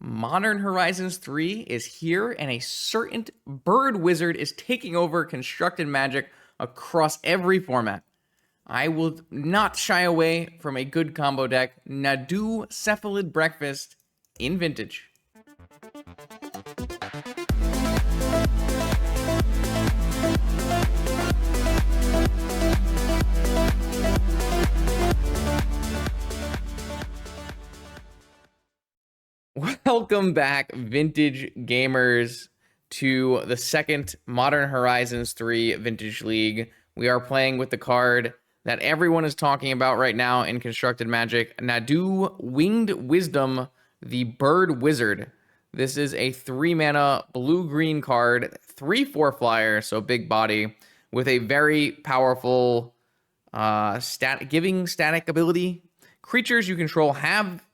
Modern Horizons 3 is here, and a certain bird wizard is taking over constructed magic across every format. I will not shy away from a good combo deck, NADU Cephalid Breakfast in Vintage. Welcome back, Vintage gamers, to the second Modern Horizons 3 Vintage League. We are playing with the card that everyone is talking about right now in Constructed Magic, NADU Winged Wisdom, the Bird Wizard. This is a 3-mana blue-green card, 3/4 flyer, so big body, with a very powerful giving static ability. Creatures you control have,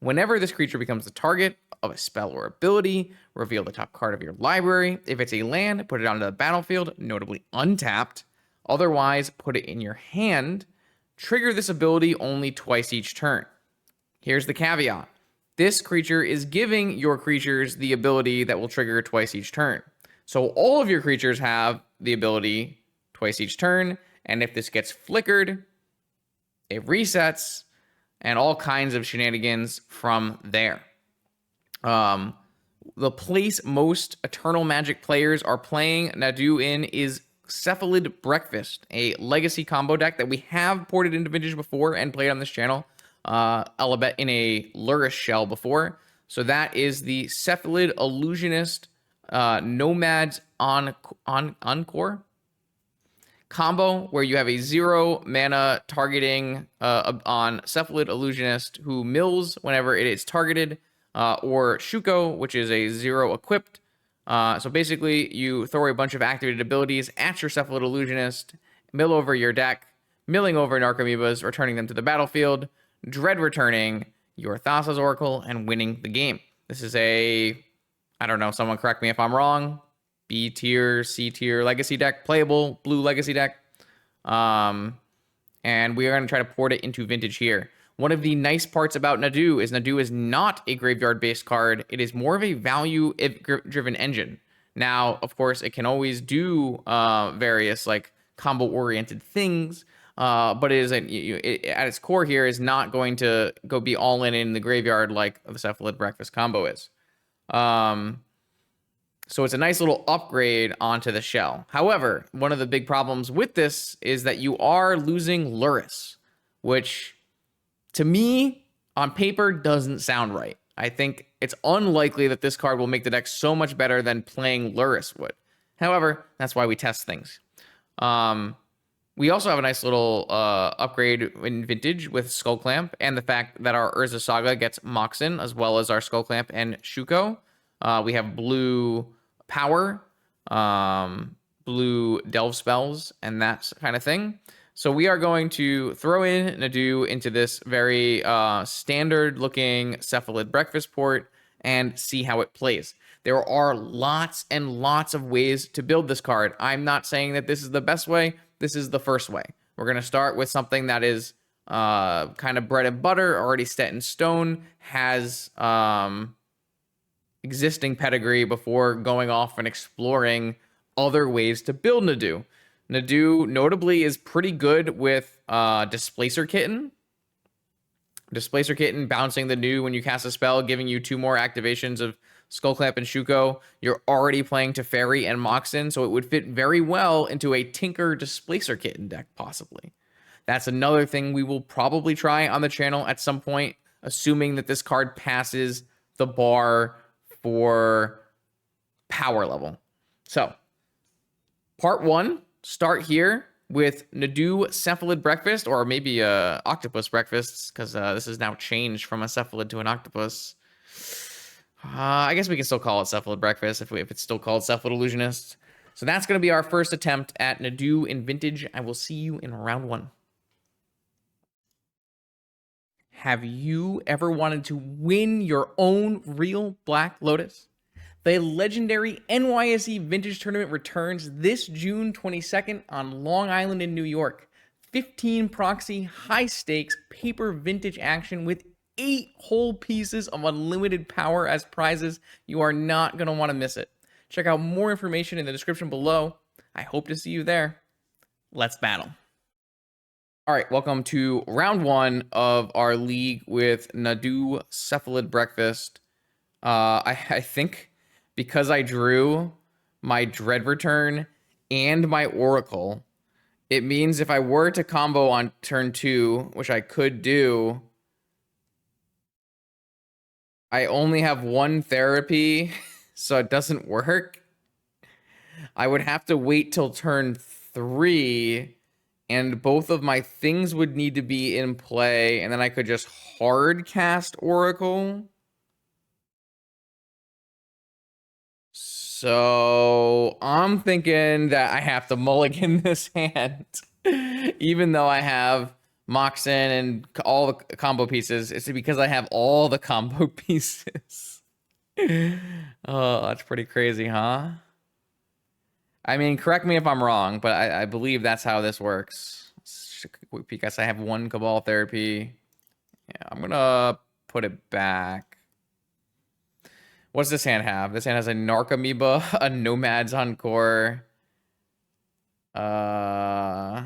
whenever this creature becomes the target of a spell or ability, reveal the top card of your library. If it's a land, put it onto the battlefield, notably untapped. Otherwise, put it in your hand. Trigger this ability only twice each turn. Here's the caveat. This creature is giving your creatures the ability that will trigger twice each turn. So all of your creatures have the ability twice each turn, and if this gets flickered, it resets, and all kinds of shenanigans from there. The place most Eternal Magic players are playing NADU in is Cephalid Breakfast, a legacy combo deck that we have ported into Vintage before and played on this channel, Alabet in a Lurrus shell before. So that is the Cephalid Illusionist Nomads Encore combo, where you have a 0-mana targeting on Cephalid Illusionist who mills whenever it is targeted, or Shuko, which is a 0 equipped. So basically, you throw a bunch of activated abilities at your Cephalid Illusionist, mill over your deck, milling over Narcomoebas, returning them to the battlefield, dread returning your Thassa's Oracle, and winning the game. This is a, I don't know, someone correct me if I'm wrong, B tier, C tier legacy deck, playable blue legacy deck. And we are going to try to port it into Vintage here. One of the nice parts about NADU is not a graveyard-based card. It is more of a value-driven engine. Now, of course, it can always do various like combo-oriented things, but it is at its core here is not going to go be all in the graveyard like the Cephalid Breakfast combo is. So it's a nice little upgrade onto the shell. However, one of the big problems with this is that you are losing Lurrus, which to me, on paper, doesn't sound right. I think it's unlikely that this card will make the deck so much better than playing Lurrus would. However, that's why we test things. We also have a nice little upgrade in Vintage with Skullclamp, and the fact that our Urza Saga gets Moxen, as well as our Skullclamp and Shuko. We have blue power, blue delve spells, and that kind of thing. So we are going to throw in NADU into this very standard looking Cephalid Breakfast port and see how it plays. There are lots and lots of ways to build this card. I'm not saying that this is the best way. This is the first way. We're going to start with something that is kind of bread and butter, already set in stone, has existing pedigree before going off and exploring other ways to build NADU. NADU notably is pretty good with Displacer Kitten. Displacer Kitten bouncing the new when you cast a spell, giving you 2 more activations of Skullclamp and Shuko. You're already playing Teferi and Moxen, so it would fit very well into a Tinker Displacer Kitten deck, possibly. That's another thing we will probably try on the channel at some point, assuming that this card passes the bar for power level. So, part 1, start here with NADU Cephalid Breakfast, or maybe Octopus Breakfast, because this is now changed from a Cephalid to an Octopus. I guess we can still call it Cephalid Breakfast if it's still called Cephalid Illusionist. So that's going to be our first attempt at NADU in Vintage. I will see you in round 1. Have you ever wanted to win your own real Black Lotus? The legendary NYSE Vintage Tournament returns this June 22nd on Long Island in New York. 15 proxy, high stakes, paper vintage action with 8 whole pieces of unlimited power as prizes. You are not going to want to miss it. Check out more information in the description below. I hope to see you there. Let's battle. All right, welcome to round 1 of our league with NADU Cephalid Breakfast. I think because I drew my Dread Return and my Oracle, it means if I were to combo on turn 2, which I could do, I only have 1 therapy, so it doesn't work. I would have to wait till turn 3, and both of my things would need to be in play, and then I could just hard cast Oracle. So I'm thinking that I have to mulligan this hand. Even though I have Moxen and all the combo pieces, it's because I have all the combo pieces. Oh, that's pretty crazy, huh? I mean, correct me if I'm wrong, but I believe that's how this works. Quick peek. I have 1 Cabal Therapy. Yeah, I'm gonna put it back. What's this hand have? This hand has a Narcomoeba, a Nomad's Encore. No,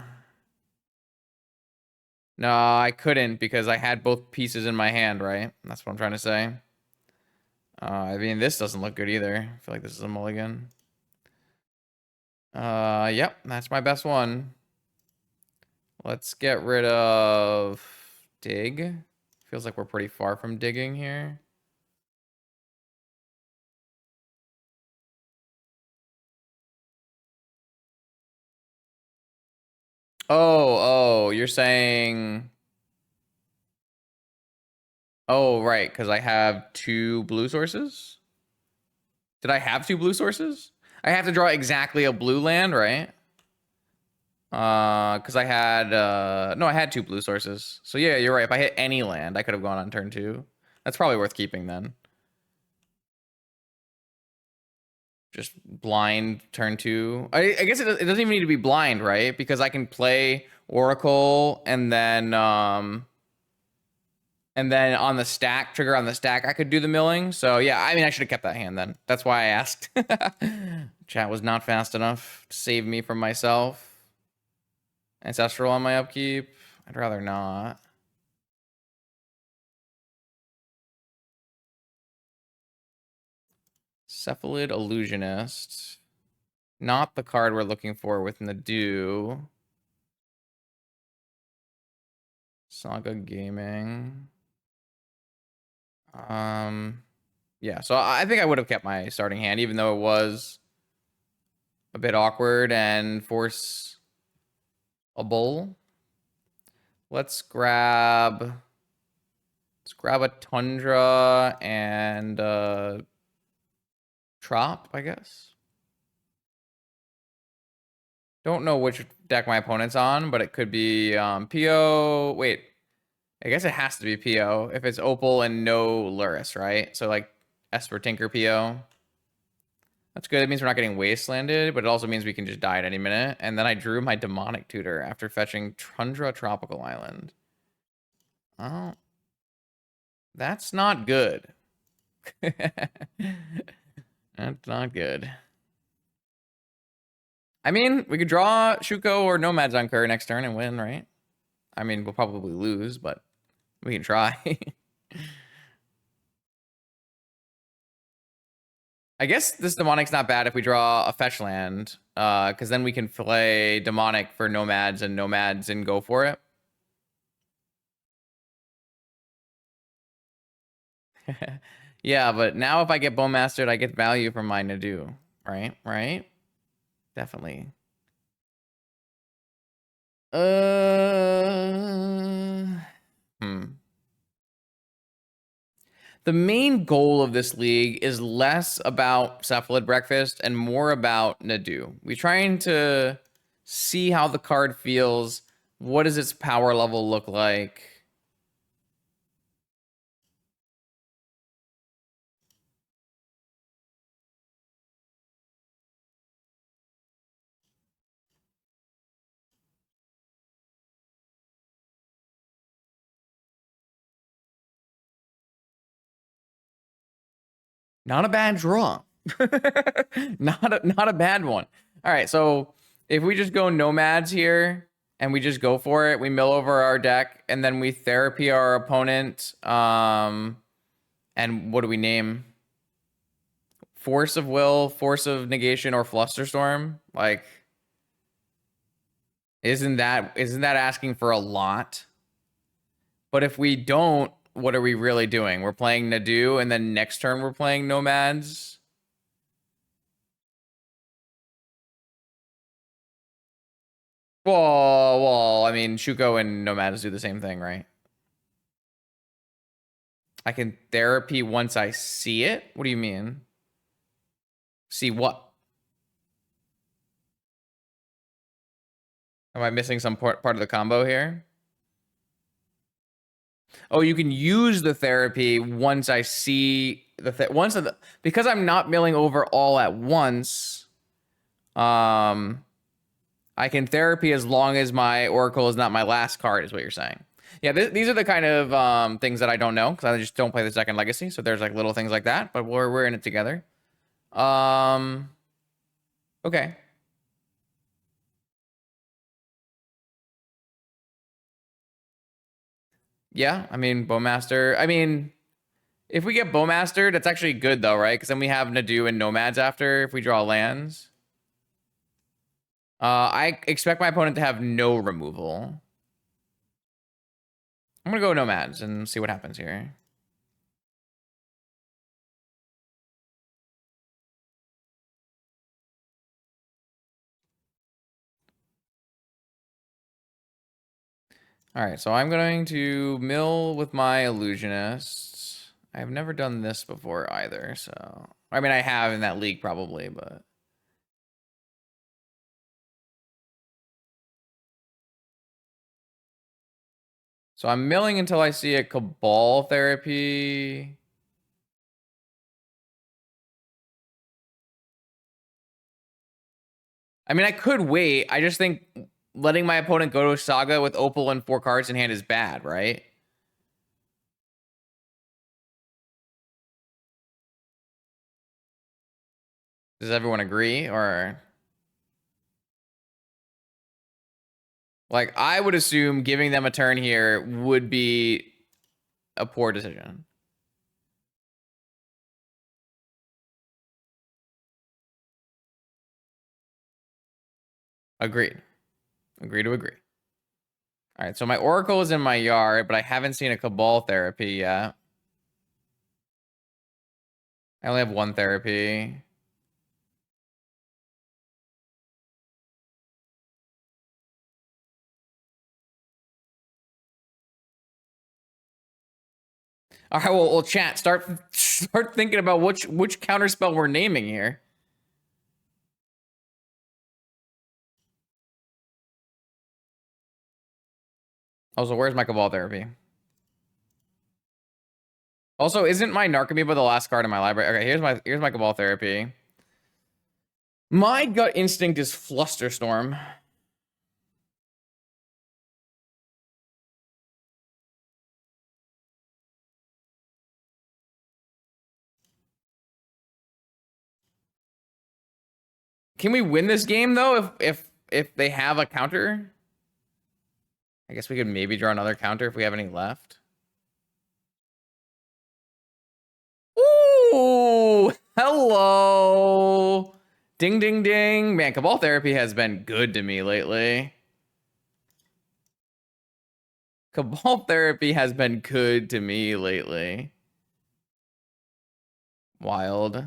I couldn't because I had both pieces in my hand, right? That's what I'm trying to say. I mean, this doesn't look good either. I feel like this is a mulligan. Yep, that's my best one. Let's get rid of dig. Feels like we're pretty far from digging here. Oh, you're saying... Oh, right, because I have 2 blue sources? Did I have 2 blue sources? I have to draw exactly a blue land, right? Because I had... No, I had 2 blue sources. So yeah, you're right. If I hit any land, I could have gone on turn 2. That's probably worth keeping then. Just blind turn 2. I guess it doesn't even need to be blind, right? Because I can play Oracle and then on the stack, trigger on the stack, I could do the milling. So yeah, I mean, I should have kept that hand then. That's why I asked. Chat was not fast enough to save me from myself. Ancestral on my upkeep. I'd rather not. Cephalid Illusionist. Not the card we're looking for with NADU. Saga Gaming. Yeah, so I think I would have kept my starting hand, even though it was a bit awkward and force a bull. Let's grab a Tundra and Trop, I guess. Don't know which deck my opponent's on, but it could be PO. Wait, I guess it has to be PO if it's Opal and no Lurrus, right? So like Esper Tinker PO. That's good. It means we're not getting wastelanded, but it also means we can just die at any minute. And then I drew my Demonic Tutor after fetching Tundra Tropical Island. Oh, that's not good. That's not good. I mean, we could draw Shuko or Nomads on Kerr next turn and win, right? I mean, we'll probably lose, but we can try. I guess this Demonic's not bad if we draw a fetch land, because then we can play Demonic for Nomads and go for it. Yeah, but now if I get Bone Mastered, I get value from my NADU, right? Right? Definitely. The main goal of this league is less about Cephalid Breakfast and more about NADU. We're trying to see how the card feels. What does its power level look like? Not a bad draw. Not a bad one. All right, so if we just go nomads here and we just go for it, we mill over our deck and then we therapy our opponent. And what do we name? Force of Will, Force of Negation, or Flusterstorm? Like, isn't that asking for a lot? But if we don't, what are we really doing? We're playing Nadu, and then next turn we're playing Nomads. Well, I mean, Shuko and Nomads do the same thing, right? I can therapy once I see it? What do you mean? See what? Am I missing some part of the combo here? Oh, you can use the therapy once I see the because I'm not milling over all at once. I can therapy as long as my Oracle is not my last card, is what you're saying. Yeah, these are the kind of things that I don't know because I just don't play the second Legacy. So there's like little things like that, but we're in it together. Okay. Yeah, I mean, Bowmaster. I mean, if we get Bowmaster, that's actually good though, right? Because then we have Nadu and Nomads after if we draw lands. I expect my opponent to have no removal. I'm gonna go Nomads and see what happens here. All right, so I'm going to mill with my Illusionist. I've never done this before either, so... I mean, I have in that league probably, but... So I'm milling until I see a Cabal Therapy. I mean, I could wait. I just think letting my opponent go to a Saga with Opal and 4 cards in hand is bad, right? Does everyone agree, or... Like, I would assume giving them a turn here would be a poor decision. Agreed. Agree to agree. All right, so my Oracle is in my yard, but I haven't seen a Cabal Therapy yet. I only have 1 therapy. All right, well, chat, start thinking about which counterspell we're naming here. Also, where's my Cabal Therapy? Also, isn't my Narcomoeba the last card in my library? Okay, here's my Cabal Therapy. My gut instinct is Flusterstorm. Can we win this game though if they have a counter? I guess we could maybe draw another counter if we have any left. Ooh, hello. Ding, ding, ding. Man, Cabal Therapy has been good to me lately. Cabal Therapy has been good to me lately. Wild.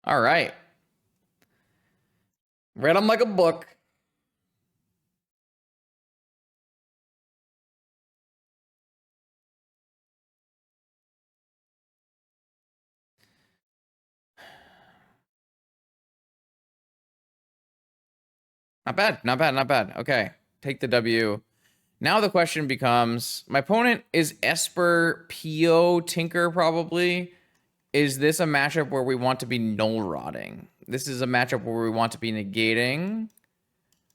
All right. Read them like a book. Not bad, not bad, not bad. Okay, take the W. Now the question becomes, my opponent is Esper, PO, Tinker probably. Is this a matchup where we want to be null rotting? This is a matchup where we want to be negating.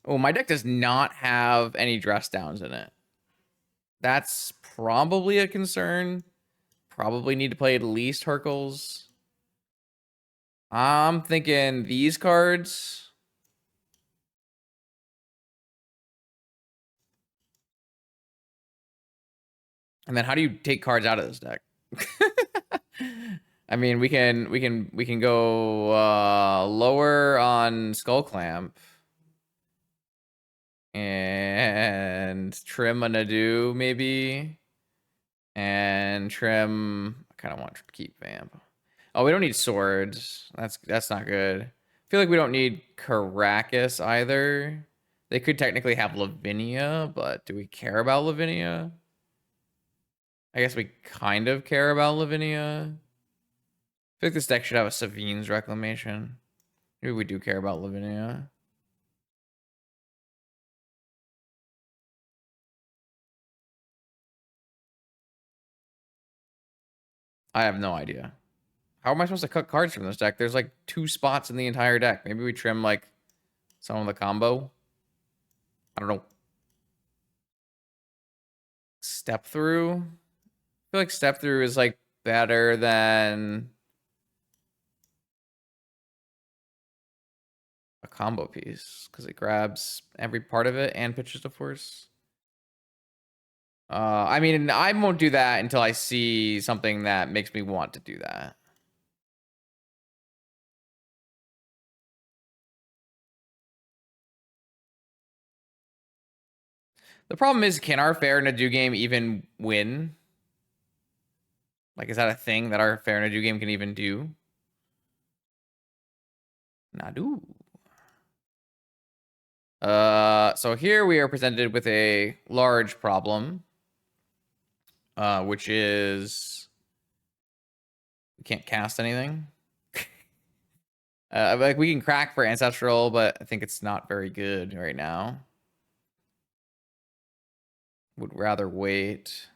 Oh, my deck does not have any dress downs in it. That's probably a concern. Probably need to play at least Hercules. I'm thinking these cards. And then how do you take cards out of this deck? I mean, we can go lower on Skull Clamp and trim a Nadu maybe, and trim. I kind of want to keep Vamp. Oh, we don't need swords. That's not good. I feel like we don't need Caracas either. They could technically have Lavinia, but do we care about Lavinia? I guess we kind of care about Lavinia. I feel like this deck should have a Savine's Reclamation. Maybe we do care about Lavinia. I have no idea. How am I supposed to cut cards from this deck? There's like 2 spots in the entire deck. Maybe we trim like some of the combo. I don't know. Step through. I feel like step through is like better than a combo piece because it grabs every part of it and pitches to force. I mean, I won't do that until I see something that makes me want to do that. The problem is, can our fair Nadu game even win? Like, is that a thing that our fair Nadu game can even do? Nadu. So here we are presented with a large problem, which is we can't cast anything. Like we can crack for Ancestral, but I think it's not very good right now. Would rather wait.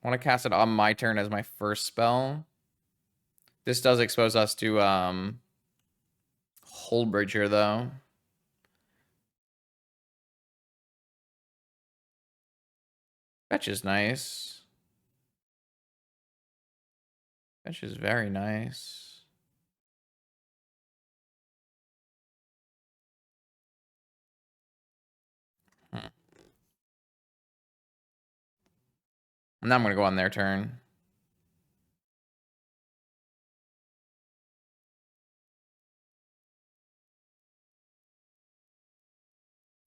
I want to cast it on my turn as my first spell. This does expose us to Hold Bridge here, though. Fetch is nice. Fetch is very nice. Now I'm going to go on their turn.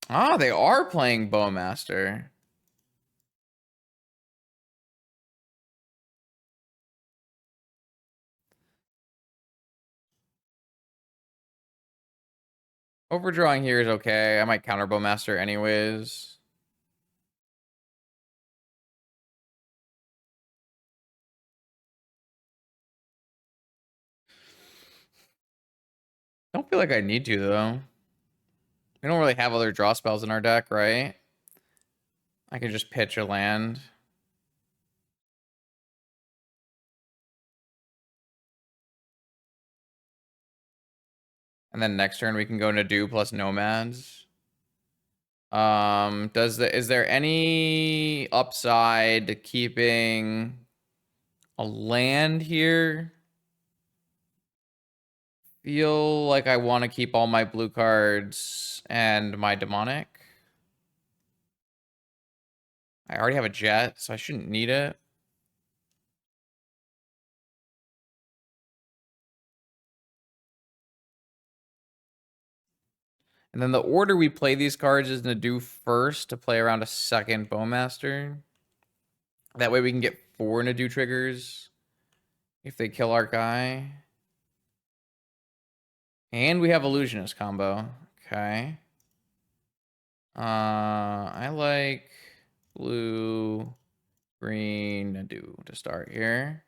Ah, they are playing Bowmaster. Overdrawing here is okay. I might counter Bowmaster anyways. Don't feel like I need to, though. We don't really have other draw spells in our deck, right? I can just pitch a land. And then next turn we can go Nadu plus Nomads. Is there any upside to keeping a land here? Feel like I want to keep all my blue cards and my demonic. I already have a jet, so I shouldn't need it. And then the order we play these cards is Nadu first to play around a second Bowmaster. That way we can get 4 Nadu triggers if they kill our guy. And we have Illusionist combo. Okay. I like blue, green, Nadu to start here.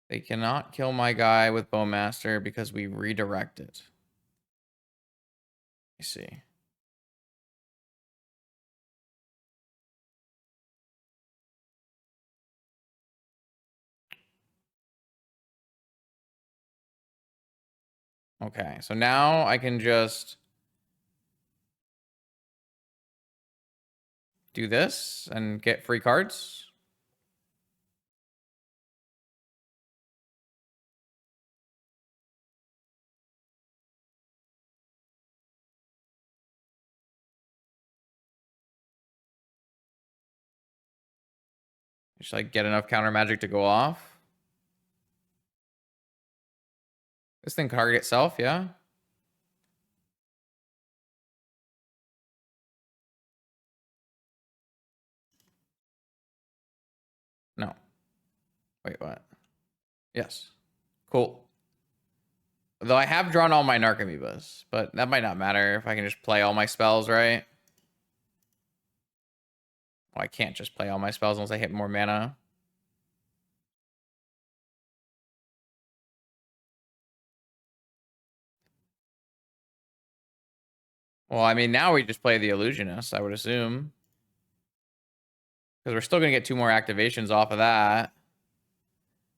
They cannot kill my guy with Bowmaster because we redirect it. me see. Okay, so now I can just do this and get free cards. Just like get enough counter magic to go off. This thing target itself, yeah. No. Wait, what? Yes. Cool. Though I have drawn all my Narcomoebas, but that might not matter if I can just play all my spells, right? Well, I can't just play all my spells unless I hit more mana. Well, I mean, now we just play the Illusionist, I would assume. Because we're still going to get 2 more activations off of that.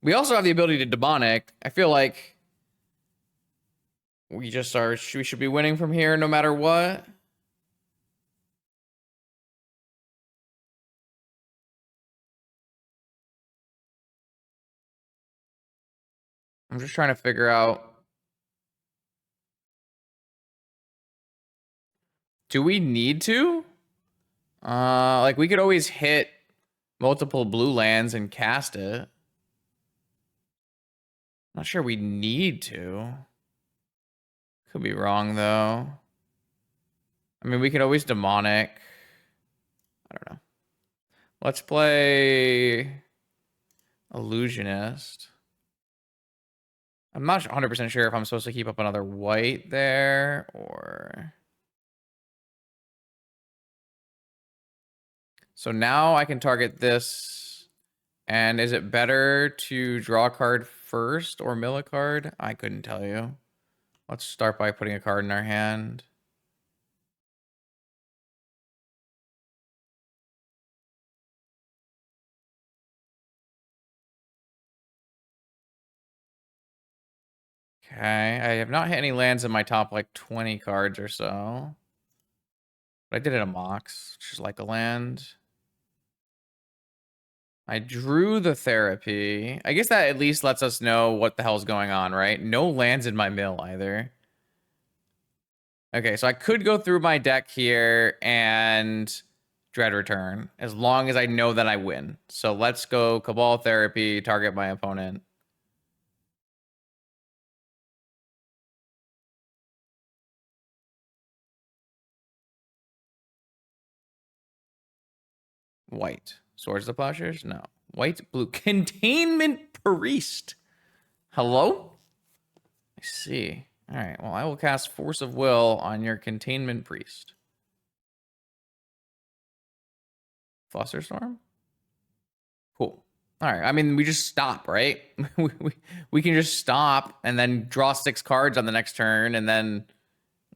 We also have the ability to Demonic. I feel like we should be winning from here no matter what. I'm just trying to figure out. Do we need to? Like we could always hit multiple blue lands and cast it. Not sure we need to. Could be wrong though. I mean, we could always Demonic. I don't know. Let's play Illusionist. I'm not 100% sure if I'm supposed to keep up another white there or... So now I can target this. And is it better to draw a card first or mill a card? I couldn't tell you. Let's start by putting a card in our hand. Okay, I have not hit any lands in my top like 20 cards or so. But I did it a Mox, which is like a land. I drew the Therapy. I guess that at least lets us know what the hell's going on, right? No lands in my mill either. Okay, so I could go through my deck here and Dread Return, as long as I know that I win. So let's go Cabal Therapy, target my opponent. White. Swords to Plowshares? No. White, blue. Containment Priest. Hello? I see. All right, well, I will cast Force of Will on your Containment Priest. Flusterstorm? Cool. All right, I mean, we just stop, right? we can just stop and then draw 6 cards on the next turn, and then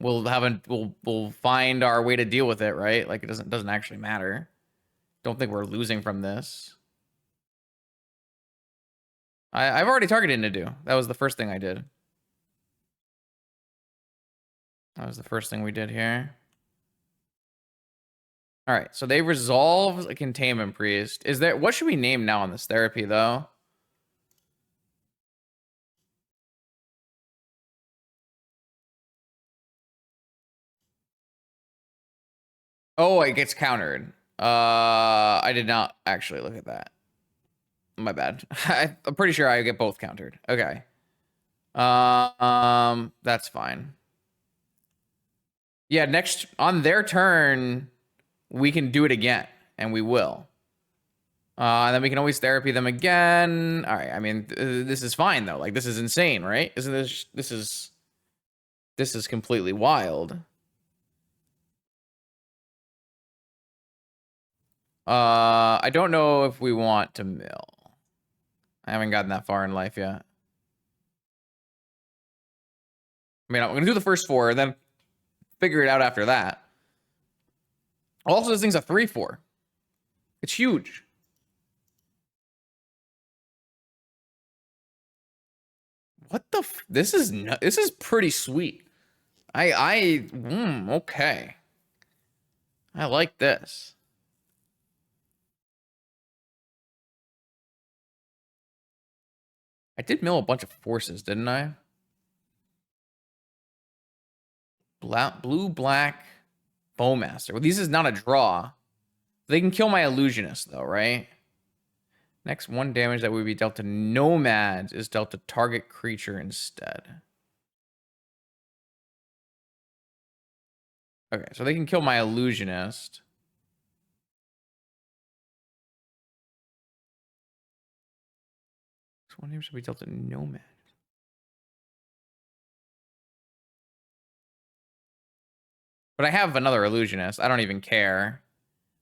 we'll find our way to deal with it, right? Like, it doesn't actually matter. Don't think we're losing from this. I've already targeted NADU. That was the first thing I did. That was the first thing we did here. All right, so they resolve a Containment Priest. Is there... What should we name now on this Therapy, though? Oh, it gets countered. I did not actually look at that. My bad. I'm pretty sure I get both countered. Okay. That's fine. Yeah, next on their turn, we can do it again, and we will. And then we can always Therapy them again. All right. I mean, this is fine though. Like, this is insane, right? Isn't this is completely wild. I don't know if we want to mill. I haven't gotten that far in life yet. I mean, I'm gonna do the first 4, and then figure it out after that. Also, this thing's a 3/4. It's huge. What the this is this is pretty sweet. Okay. I like this. I did mill a bunch of forces, didn't I? Blue, black, Bowmaster. Well, this is not a draw. They can kill my illusionist, though, right? Next one damage that would be dealt to nomads is dealt to target creature instead. Okay, so they can kill my illusionist. Next one damage will be dealt to nomads. But I have another illusionist. I don't even care.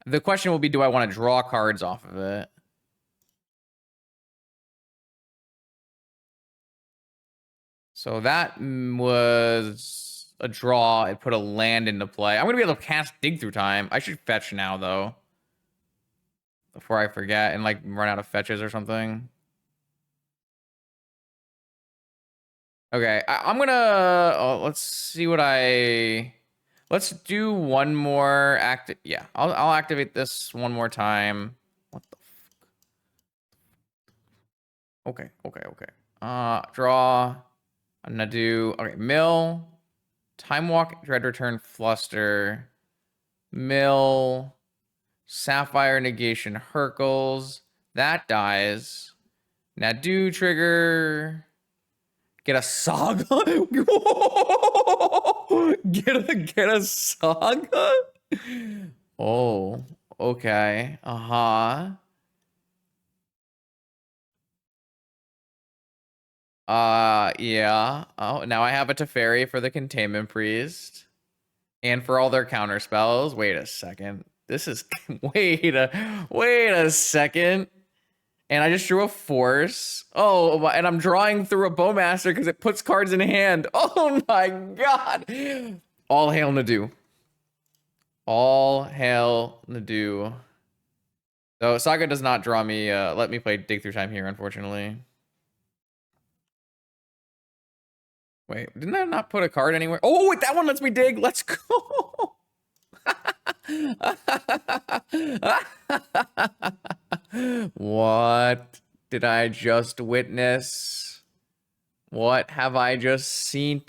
The question will be, do I want to draw cards off of it? So that was a draw. It put a land into play. I'm going to be able to cast Dig Through Time. I should fetch now, though. Before I forget and, like, run out of fetches or something. Okay, I'm going to... let's see what I... Let's do one more yeah, I'll activate this one more time. What the fuck? Okay. Draw. I'm gonna do mill, time walk, dread return, fluster, mill, sapphire negation, Hercules. That dies. Nadu trigger. Get a saga. Get a saga. Oh, okay. Yeah. Oh, now I have a Teferi for the Containment Priest. And for all their counter spells. Wait a second. This is wait a second. And I just drew a force. Oh, and I'm drawing through a Bowmaster because it puts cards in hand. Oh my god. All hail Nadu. All hail Nadu. So Saga does not draw me, let me play Dig Through Time here, unfortunately. Wait, didn't I not put a card anywhere? Oh, wait, that one lets me dig. Let's go. What did I just witness? What have I just seen?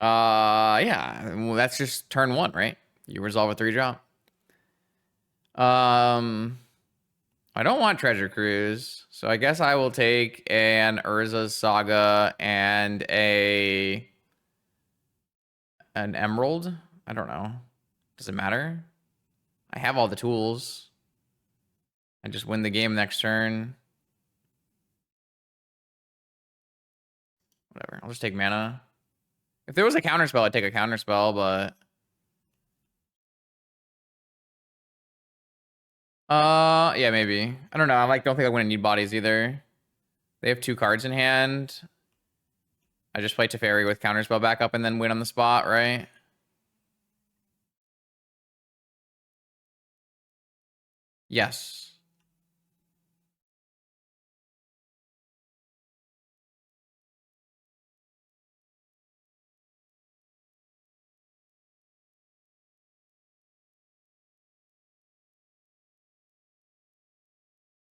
Yeah, well, that's just turn one, right? You resolve a 3-drop. I don't want Treasure Cruise, so I guess I will take an Urza's Saga and an Emerald. I don't know. Does it matter? I have all the tools. I just win the game next turn. Whatever. I'll just take mana. If there was a counterspell, I'd take a counterspell, but... yeah, maybe. I don't know. I don't think I'm gonna need bodies either. They have 2 cards in hand. I just play Teferi with counterspell back up and then win on the spot, right? Yes.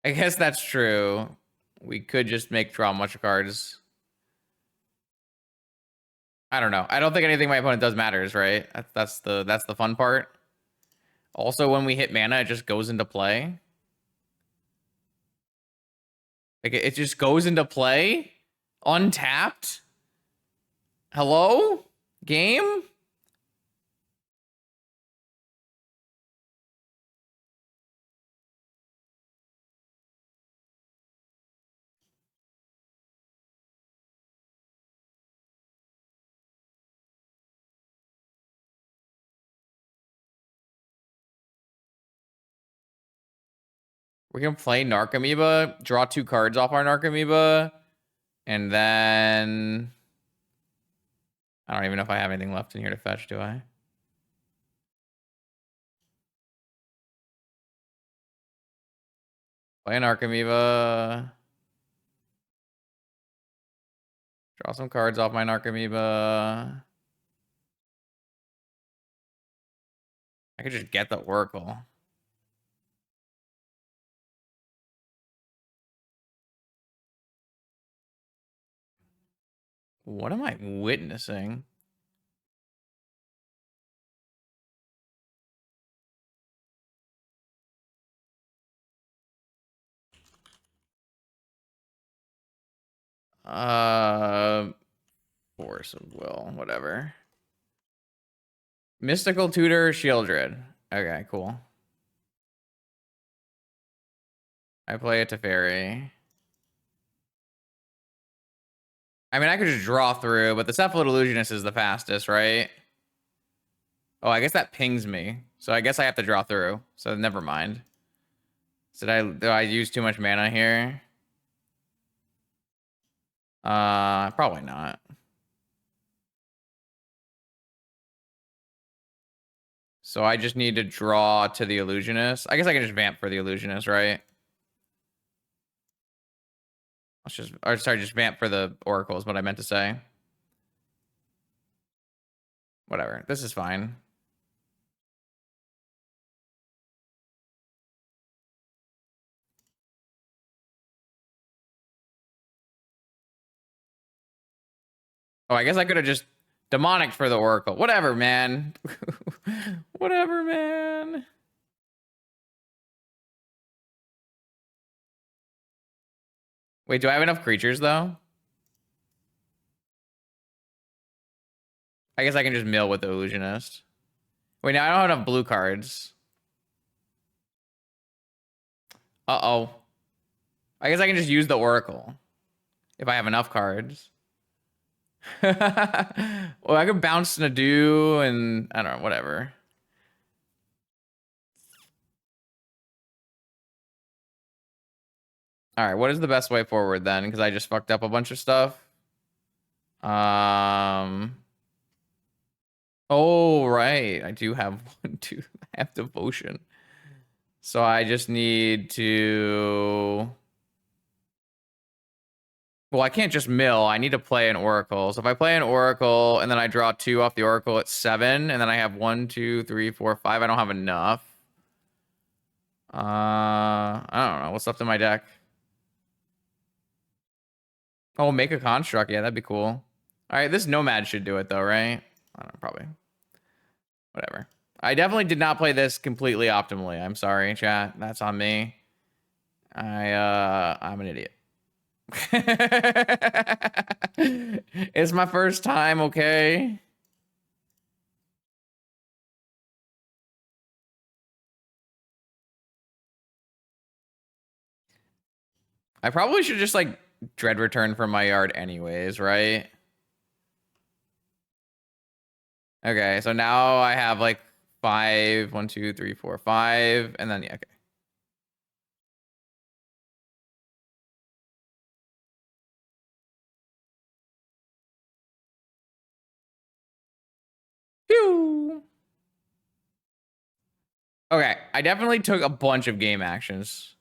I guess that's true. We could just make draw a bunch of cards. I don't know. I don't think anything my opponent does matters, right? That's the fun part. Also, when we hit mana, it just goes into play. Like it just goes into play, untapped. Hello, game. We can play Narcomoeba, draw 2 cards off our Narcomoeba, and then I don't even know if I have anything left in here to fetch, do I? Play an Narcomoeba. Draw some cards off my Narcomoeba. I could just get the Oracle. What am I witnessing? Force of Will, whatever. Mystical Tutor, Shieldred. Okay, cool. I play a Teferi. I mean, I could just draw through, but the Cephalid Illusionist is the fastest, right? Oh, I guess that pings me. So I guess I have to draw through. So never mind. Do I use too much mana here? Probably not. So I just need to draw to the Illusionist. I guess I can just vamp for the Illusionist, right? Just vamp for the Oracle is what I meant to say. Whatever. This is fine. Oh, I guess I could have just demonic for the Oracle. Whatever, man. Whatever, man. Wait, do I have enough creatures, though? I guess I can just mill with the Illusionist. Wait, now I don't have enough blue cards. Uh-oh. I guess I can just use the Oracle. If I have enough cards. Well, I could bounce NADU and... I don't know, whatever. Alright, what is the best way forward, then? Because I just fucked up a bunch of stuff. Oh, right. I do have one, two. I have devotion. So I just need to... Well, I can't just mill. I need to play an Oracle. So if I play an Oracle and then I draw 2 off the Oracle at 7, and then I have 1, 2, 3, 4, 5, I don't have enough. I don't know. What's left in my deck? Oh, make a construct. Yeah, that'd be cool. All right, this Nomad should do it, though, right? I don't know, probably. Whatever. I definitely did not play this completely optimally. I'm sorry, chat. That's on me. I'm an idiot. It's my first time, okay? I probably should just, like, dread return from my yard anyways, right? Okay, so now I have, like, 5, 1, 2, 3, 4, 5, and then, yeah, okay. Pew! Okay, I definitely took a bunch of game actions.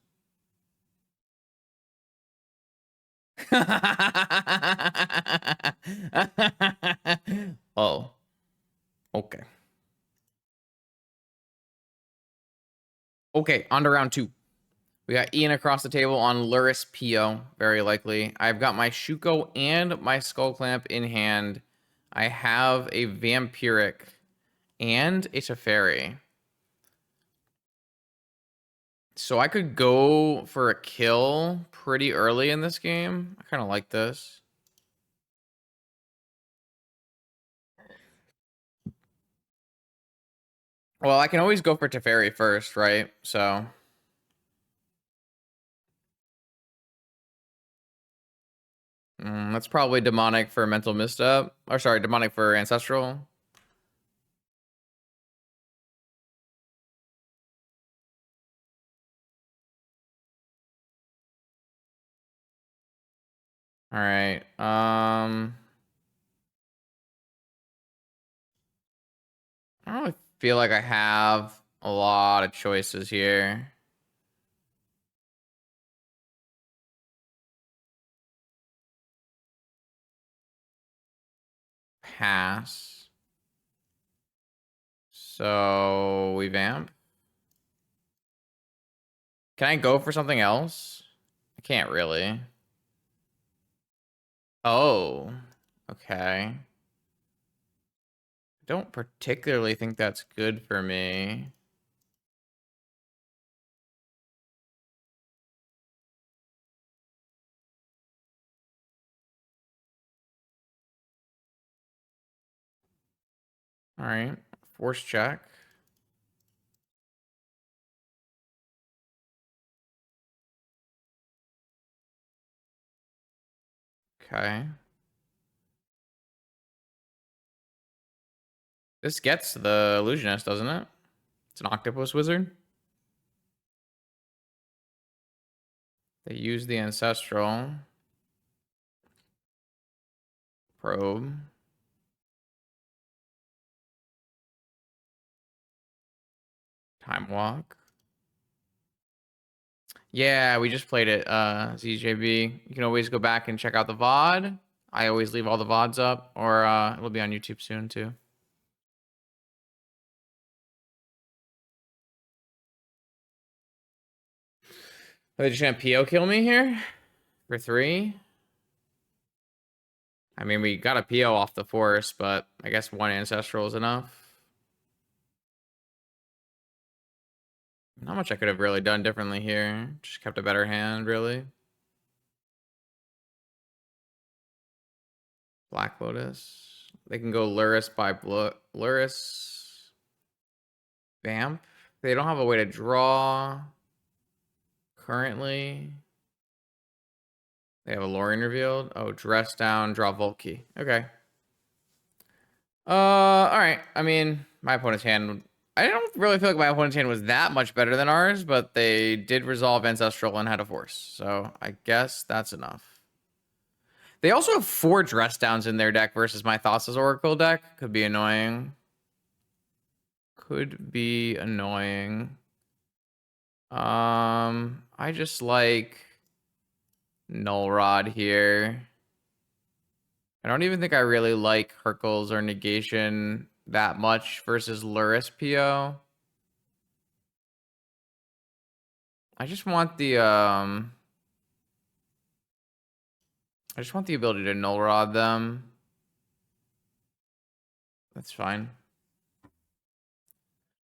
Oh. Okay. Okay, on to round 2. We got Ian across the table on Lurrus PO, very likely. I've got my Shuko and my Skull Clamp in hand. I have a Vampiric and a Teferi. So I could go for a kill pretty early in this game. I kind of like this. Well, I can always go for Teferi first, right? So... that's probably demonic for mental misstep. Or sorry, demonic for ancestral. All right. I don't really feel like I have a lot of choices here. Pass. So we vamp. Can I go for something else? I can't really. Oh, okay. Don't particularly think that's good for me. All right, force check. Okay. This gets the illusionist, doesn't it? It's an octopus wizard. They use the ancestral probe. Time walk. Yeah, we just played it, ZJB. You can always go back and check out the VOD. I always leave all the VODs up, or it'll be on YouTube soon too. Are they just gonna PO kill me here for 3? I mean, we got a PO off the force, but I guess 1 ancestral is enough. Not much I could have really done differently here. Just kept a better hand, really. Black Lotus. They can go Lurrus by Lurrus. Vamp. They don't have a way to draw currently. They have a Lorien revealed. Oh, dress down, draw Volky. Okay. All right. I mean, my opponent's hand. I don't really feel like my opponent's hand was that much better than ours, but they did resolve ancestral and had a force, so I guess that's enough. They also have 4 dress downs in their deck versus my Thassa's Oracle deck. Could be annoying. Could be annoying. I just like Null Rod here. I don't even think I really like Hercules or Negation that much versus Lurrus PO. I just want the ability to Null Rod them. That's fine.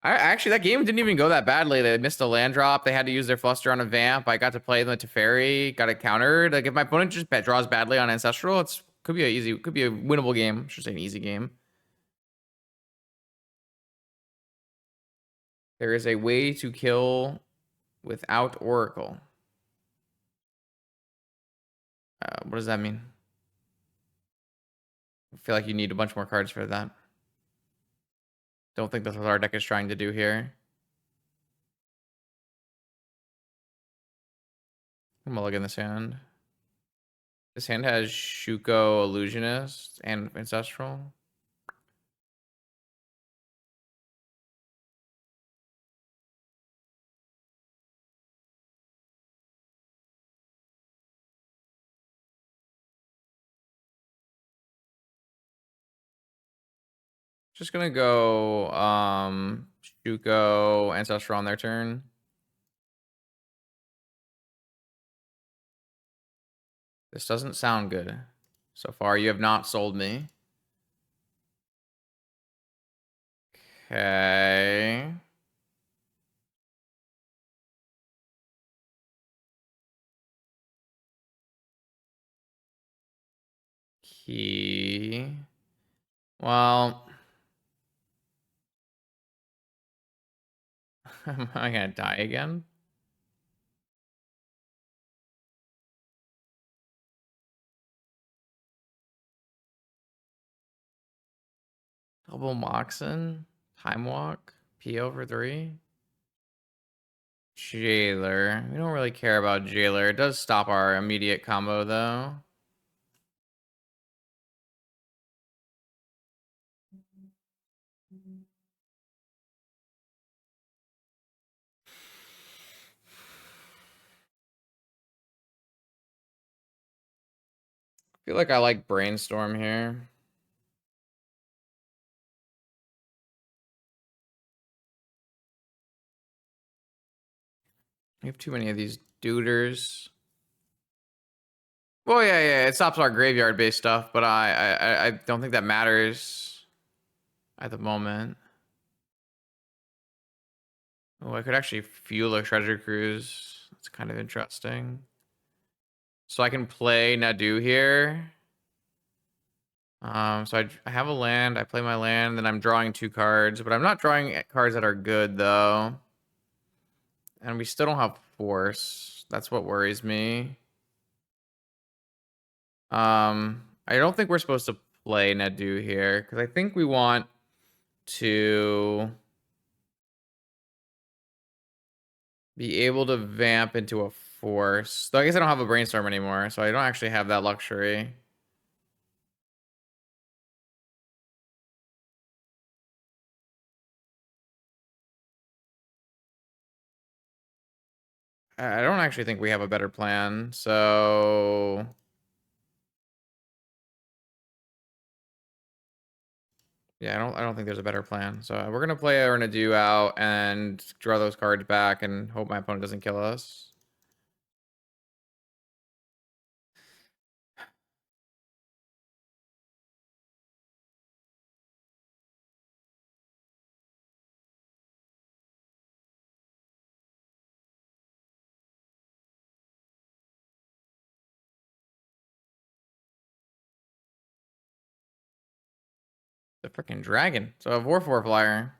Actually, that game didn't even go that badly. They missed a land drop. They had to use their Fluster on a Vamp. I got to play the Teferi. Got it countered. Like if my opponent just draws badly on Ancestral, could be a winnable game. I should say an easy game. There is a way to kill without Oracle. What does that mean? I feel like you need a bunch more cards for that. Don't think that's what our deck is trying to do here. I'm gonna look in this hand. This hand has Shuko Illusionist and Ancestral. Just gonna go Shuko Ancestral on their turn. This doesn't sound good. So far, you have not sold me. Okay. Key. Well, am I gonna die again? Double Moxen, Time Walk, PO for 3. Jailer. We don't really care about Jailer. It does stop our immediate combo though. I feel like I like Brainstorm here. We have too many of these duders. Well, yeah, it stops our graveyard-based stuff, but I don't think that matters at the moment. Oh, I could actually fuel a treasure cruise. That's kind of interesting. So I can play Nadu here. So I have a land. I play my land, then I'm drawing 2 cards, but I'm not drawing cards that are good though. And we still don't have force. That's what worries me. I don't think we're supposed to play Nadu here because I think we want to be able to vamp into a force. Though I guess I don't have a brainstorm anymore, so I don't actually have that luxury. I don't actually think we have a better plan, so yeah, I don't think there's a better plan. So we're gonna play our Nadu out and draw those cards back and hope my opponent doesn't kill us. The freaking dragon. So a 4/4 flyer.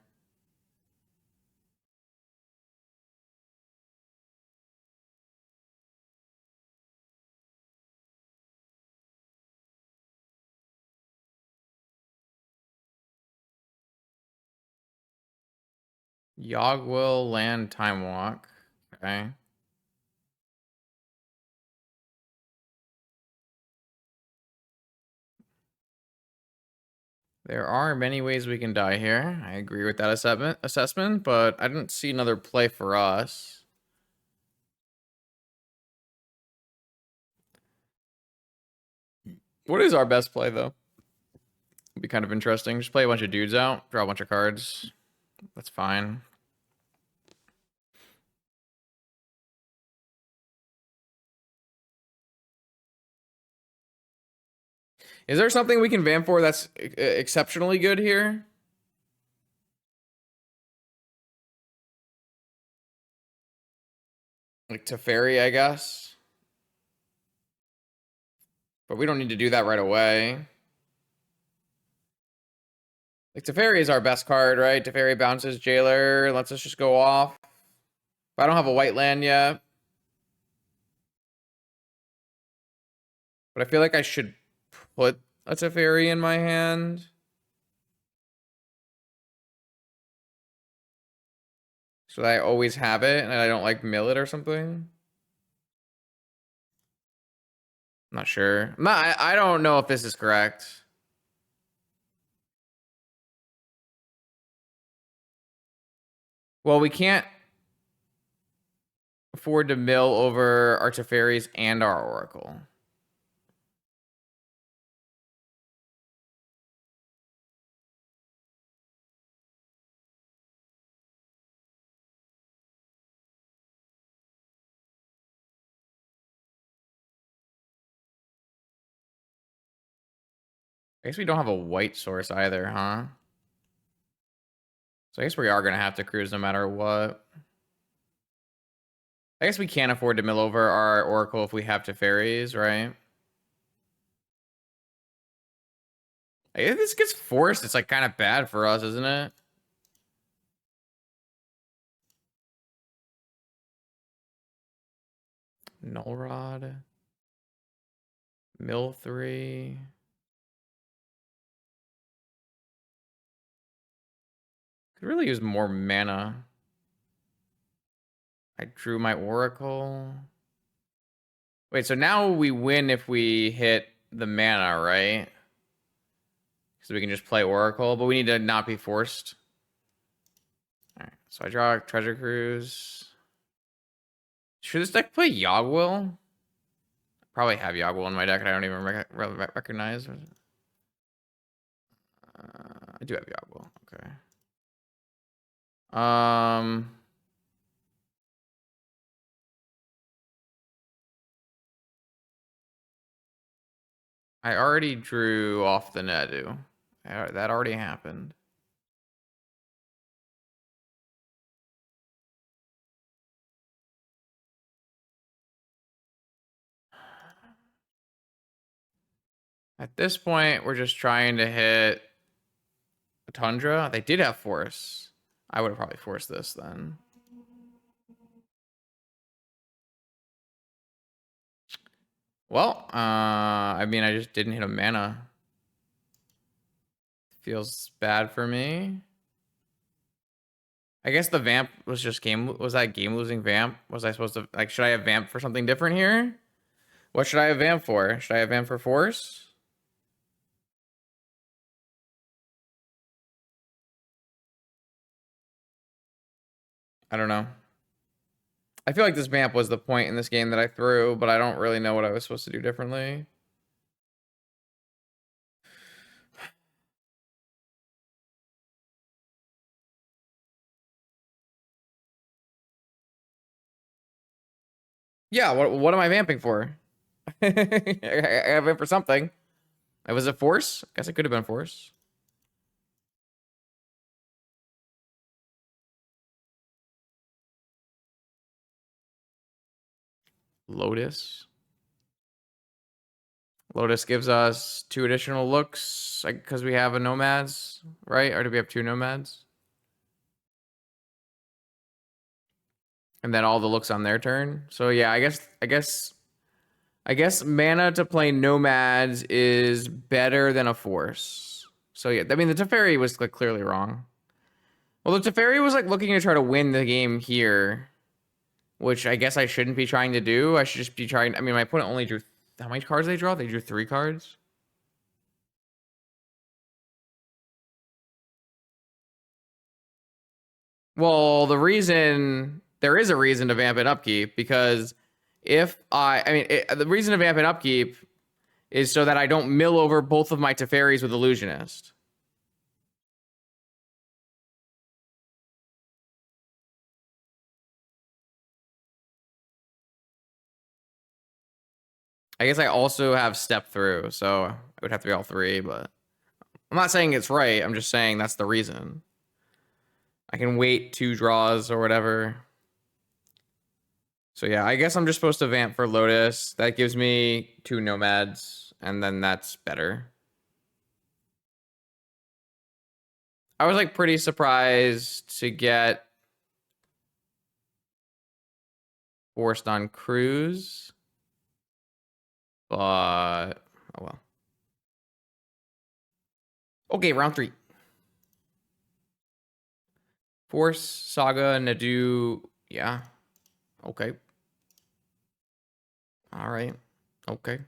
Yogwill land time walk. Okay. There are many ways we can die here. I agree with that assessment, but I didn't see another play for us. What is our best play, though? It'd be kind of interesting. Just play a bunch of dudes out, draw a bunch of cards. That's fine. Is there something we can vamp for that's exceptionally good here? Like Teferi, I guess. But we don't need to do that right away. Like Teferi is our best card, right? Teferi bounces Jailer, lets us just go off. But I don't have a white land yet. But I feel like I should put a Teferi in my hand. So that I always have it and I don't like mill it or something. I'm not sure. I don't know if this is correct. Well, we can't afford to mill over our Teferis and our Oracle. I guess we don't have a white source either, huh? So I guess we are going to have to cruise no matter what. I guess we can't afford to mill over our Oracle if we have Teferis, right? If this gets forced, it's like kind of bad for us, isn't it? Null Rod. Mill 3. Could really use more mana. I drew my Oracle. Wait, so now we win if we hit the mana, right? So we can just play Oracle, but we need to not be forced. All right, so I draw Treasure Cruise. Should this deck play Yogwill? Probably have Yogwill in my deck, and I don't even recognize. I do have Yogwill. Okay. I already drew off the Nadu. That already happened. At this point, we're just trying to hit a Tundra. They did have Force. I would have probably forced this then. Well, I mean, I just didn't hit a mana. Feels bad for me. I guess the Vamp was just was that game losing Vamp? Was I supposed to, like, should I have Vamp for something different here? What should I have Vamp for? Should I have Vamp for Force? I don't know. I feel like this Vamp was the point in this game that I threw, but I don't really know what I was supposed to do differently. Yeah, what am I vamping for? I have it for something. Was it Force? I guess it could have been Force. Lotus. Lotus gives us 2 additional looks because we have a Nomads, right? Or do we have 2 Nomads? And then all the looks on their turn. So yeah, I guess mana to play Nomads is better than a Force. So yeah, I mean the Teferi was like clearly wrong. Well, the Teferi was like looking to try to win the game here, which I guess I shouldn't be trying to do. I should just be trying. I mean, my opponent only drew how many cards they draw? They drew 3 cards. Well, there is a reason to vamp and upkeep because the reason to vamp and upkeep is so that I don't mill over both of my Teferis with Illusionist. I guess I also have step through, so it would have to be all 3, but I'm not saying it's right. I'm just saying that's the reason. I can wait 2 draws or whatever. So yeah, I guess I'm just supposed to vamp for Lotus. That gives me 2 Nomads, and then that's better. I was like pretty surprised to get forced on Cruise, but oh well. Okay, round 3. Force, Saga, Nadu. Yeah. Okay. All right. Okay.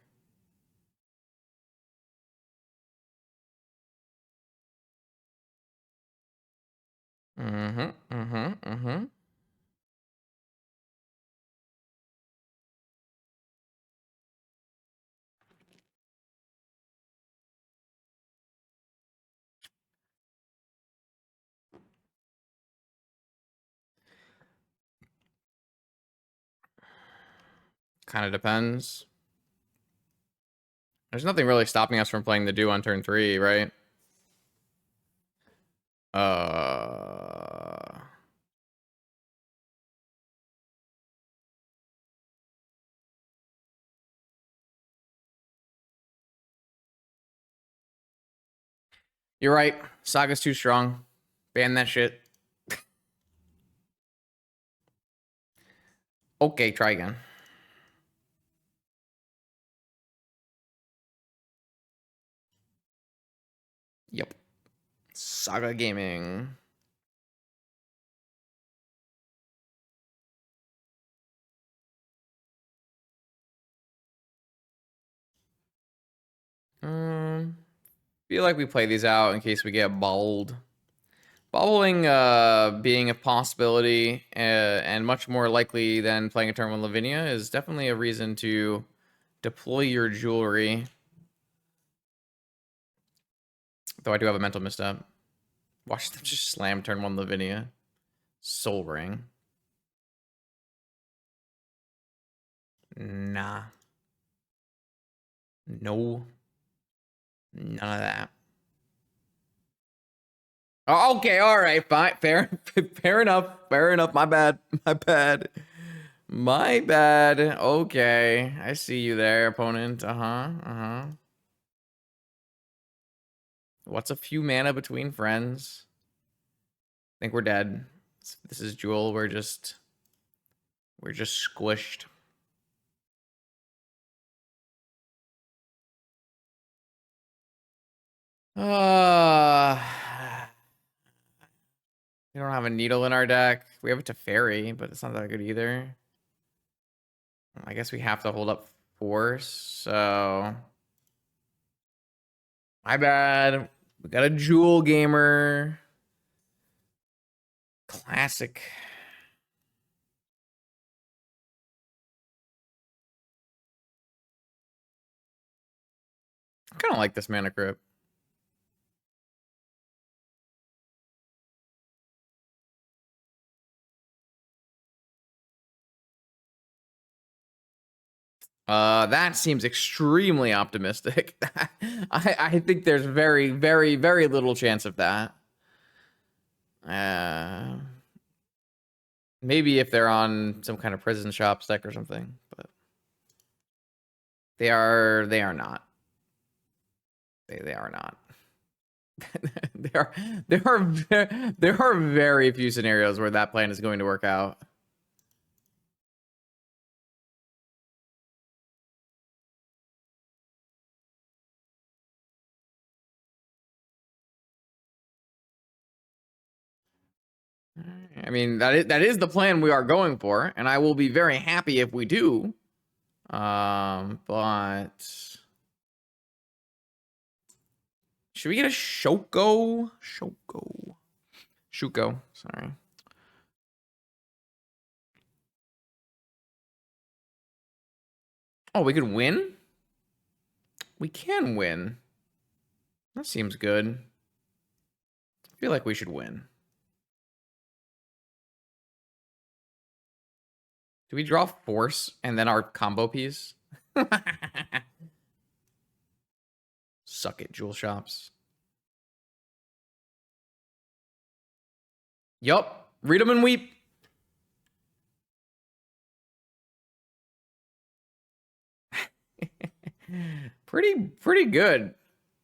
Mm-hmm. Mm-hmm. Mm-hmm. Kind of depends. There's nothing really stopping us from playing the do on turn 3, right? Uh. You're right. Saga's too strong. Ban that shit. Okay, try again. Yep. Saga Gaming. Um, Feel like we play these out in case we get bobbled. Bobbling being a possibility and much more likely than playing a turn with Lavinia is definitely a reason to deploy your jewelry. Though I do have a mental misstep. Watch them just slam turn 1 Lavinia. Soul Ring. Nah. No. None of that. Oh, okay, all right, fine. Fair enough. Fair enough. My bad. My bad. My bad. Okay. I see you there, opponent. Uh-huh. What's a few mana between friends? I think we're dead. This is Jewel. We're just squished. We don't have a needle in our deck. We have a Teferi, but it's not that good either. I guess we have to hold up force, so my bad. We got a Jewel gamer. Classic. I kind of like this mana crypt. That seems extremely optimistic. I think there's very, very, very little chance of that. Maybe if they're on some kind of prison shop deck or something, but they are not. They are not. there are very few scenarios where that plan is going to work out. I mean, that is the plan we are going for, and I will be very happy if we do. But should we get a Shoko? Shuko, sorry. Oh, we could win? We can win. That seems good. I feel like we should win. Do we draw force and then our combo piece? Suck it, jewel shops. Yup. Read them and weep. Pretty good.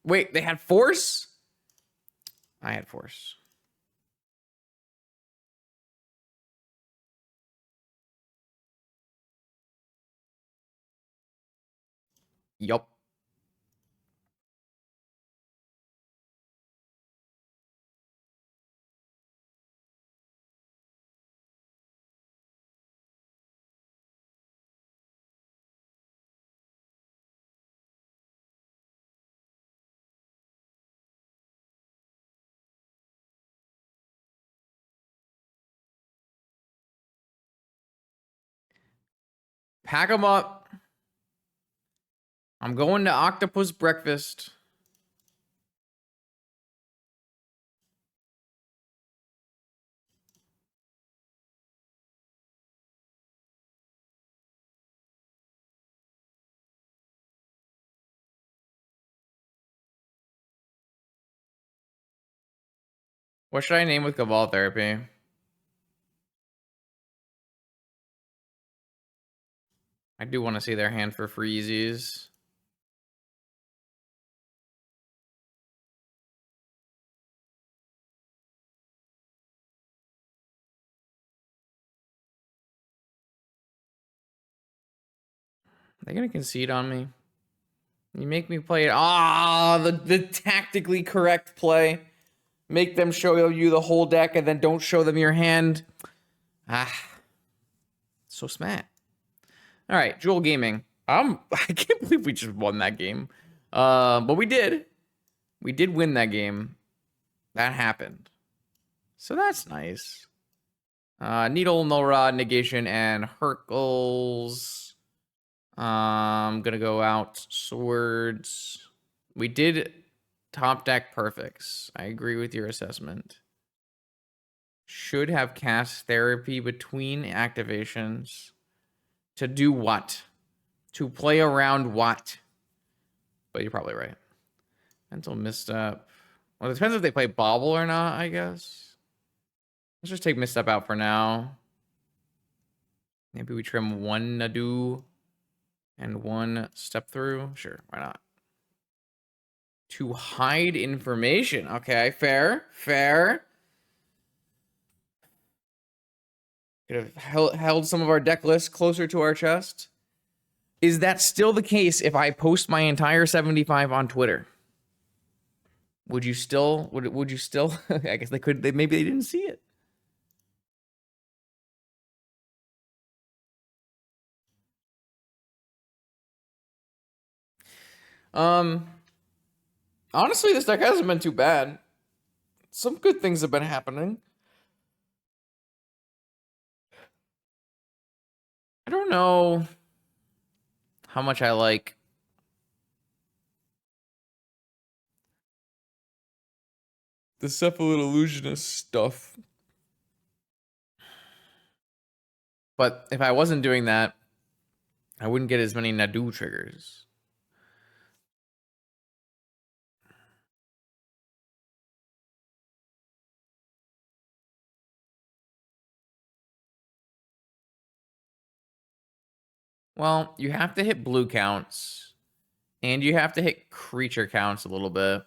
Wait, they had force? I had force. Yup. Pack them up. I'm going to octopus breakfast. What should I name with Cabal Therapy? I do want to see their hand for freezies. They're gonna concede on me. You make me play it. The tactically correct play. Make them show you the whole deck and then don't show them your hand. So smart. All right, Jewel Gaming. I can't believe we just won that game. But we did. We did win that game. That happened. So that's nice. Needle, Null Rod, Negation, and Hercules. Gonna go out Swords. We did top deck perfects. I agree with your assessment. Should have cast therapy between activations. To do what? To play around what? But you're probably right. Mental misstep. Well, it depends if they play Bobble or not, I guess. Let's just take misstep out for now. Maybe we trim one Nadu and one step through. Sure, why not? To hide information. Okay, fair, fair. Could have held some of our deck lists closer to our chest. Is that still the case if I post my entire 75 on Twitter? Would you still, would you still, I guess they could, maybe they didn't see it. Honestly, this deck hasn't been too bad. Some good things have been happening. I don't know how much I like the Cephalid Illusionist stuff. But if I wasn't doing that, I wouldn't get as many Nadu triggers. Well, you have to hit blue counts, and you have to hit creature counts a little bit.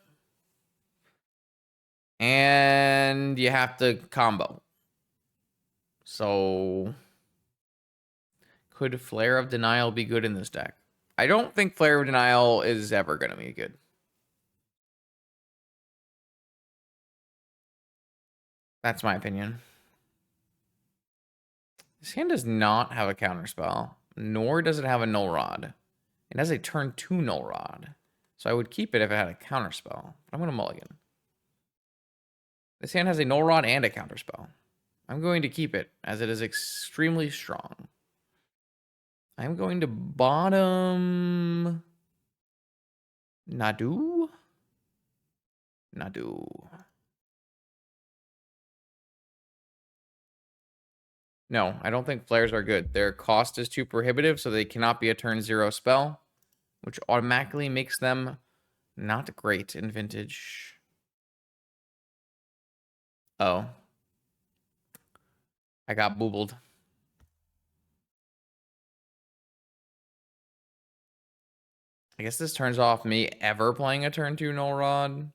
And you have to combo. So could Flare of Denial be good in this deck? I don't think Flare of Denial is ever going to be good. That's my opinion. This hand does not have a counterspell, nor does it have a Null Rod. It has a turn 2 Null Rod. So I would keep it if it had a counterspell. I'm going to mulligan. This hand has a Null Rod and a counterspell. I'm going to keep it, as it is extremely strong. I'm going to bottom Nadu. No, I don't think flares are good. Their cost is too prohibitive, so they cannot be a turn 0 spell, which automatically makes them not great in Vintage. Oh. I got boobled. I guess this turns off me ever playing a turn 2 Null Rod.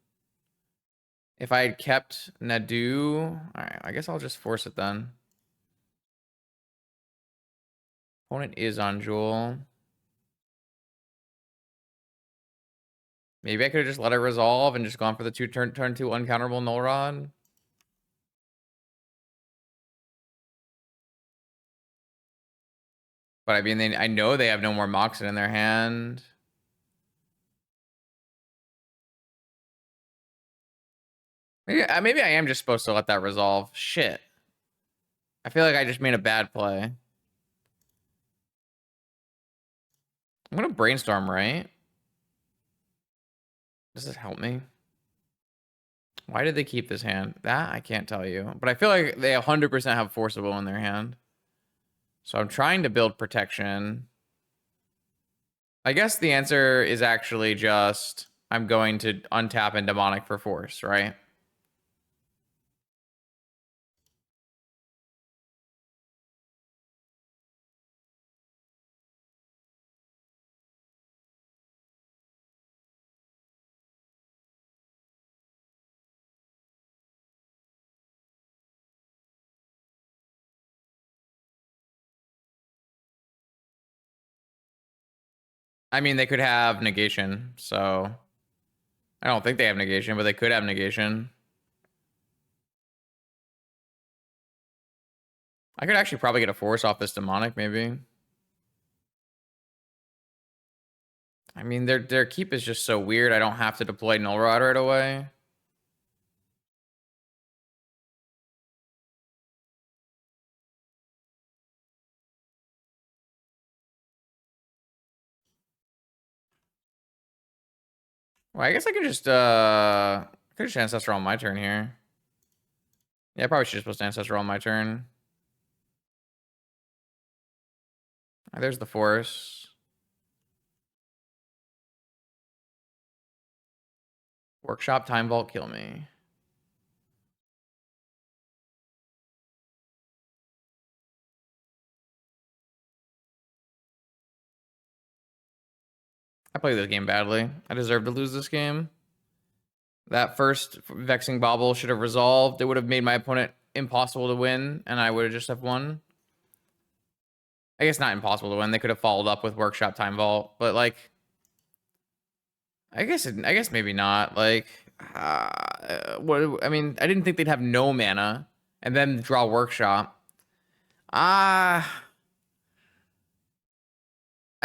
If I had kept Nadu, alright, I guess I'll just force it then. Opponent is on Jewel. Maybe I could have just let it resolve and just gone for the turn 2 uncounterable Null Rod. But I mean, I know they have no more Moxen in their hand. Maybe I am just supposed to let that resolve. Shit. I feel like I just made a bad play. I'm gonna brainstorm, right? Does this help me? Why did they keep this hand? That I can't tell you. But I feel like they 100% have Forcible in their hand. So I'm trying to build protection. I guess the answer is actually just I'm going to untap and demonic for force, right? I mean, they could have negation, so I don't think they have negation, but they could have negation. I could actually probably get a force off this demonic, maybe. I mean, their keep is just so weird. I don't have to deploy Null Rod right away. Well, I guess I could just Ancestor on my turn here. Yeah, I probably should just post Ancestor on my turn. There's the Force. Workshop, Time Vault, kill me. I played this game badly. I deserve to lose this game. That first Vexing Bobble should have resolved. It would have made my opponent impossible to win, and I would have just have won. I guess not impossible to win. They could have followed up with Workshop, Time Vault, but like, I guess maybe not. Like, what? I mean, I didn't think they'd have no mana and then draw Workshop. I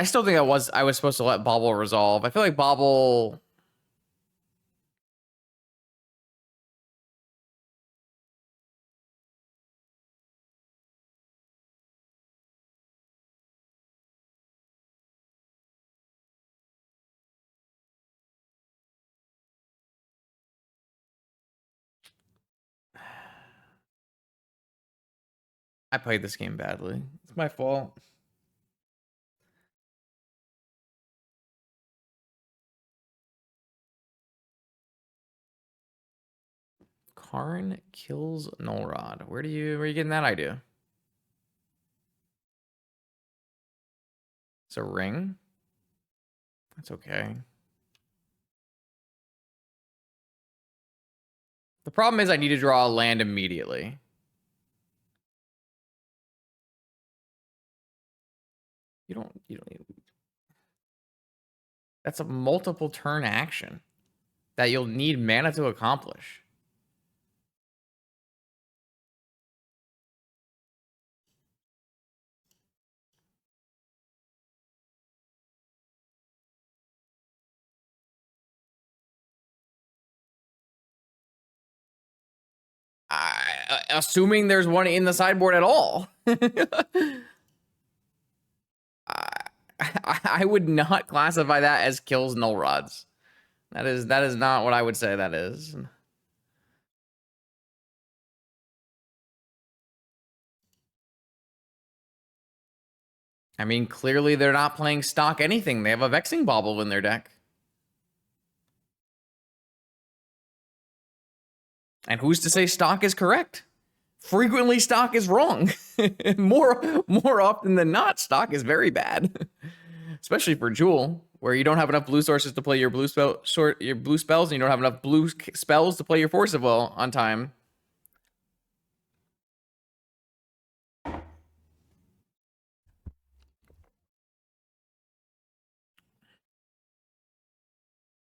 still think I was supposed to let Bobble resolve. I feel like Bobble. I played this game badly. It's my fault. Karn kills Null Rod. Where are you getting that idea? It's a ring. That's okay. The problem is I need to draw a land immediately. You don't need. That's a multiple turn action that you'll need mana to accomplish. Assuming there's one in the sideboard at all. I would not classify that as kills Null Rods. That is not what I would say that is. I mean, clearly they're not playing stock anything. They have a Vexing Bobble in their deck. And who's to say stock is correct? Frequently, stock is wrong. more often than not, stock is very bad, especially for Jewel, where you don't have enough blue sources to play your blue spells, and you don't have enough blue spells to play your Force of Will on time.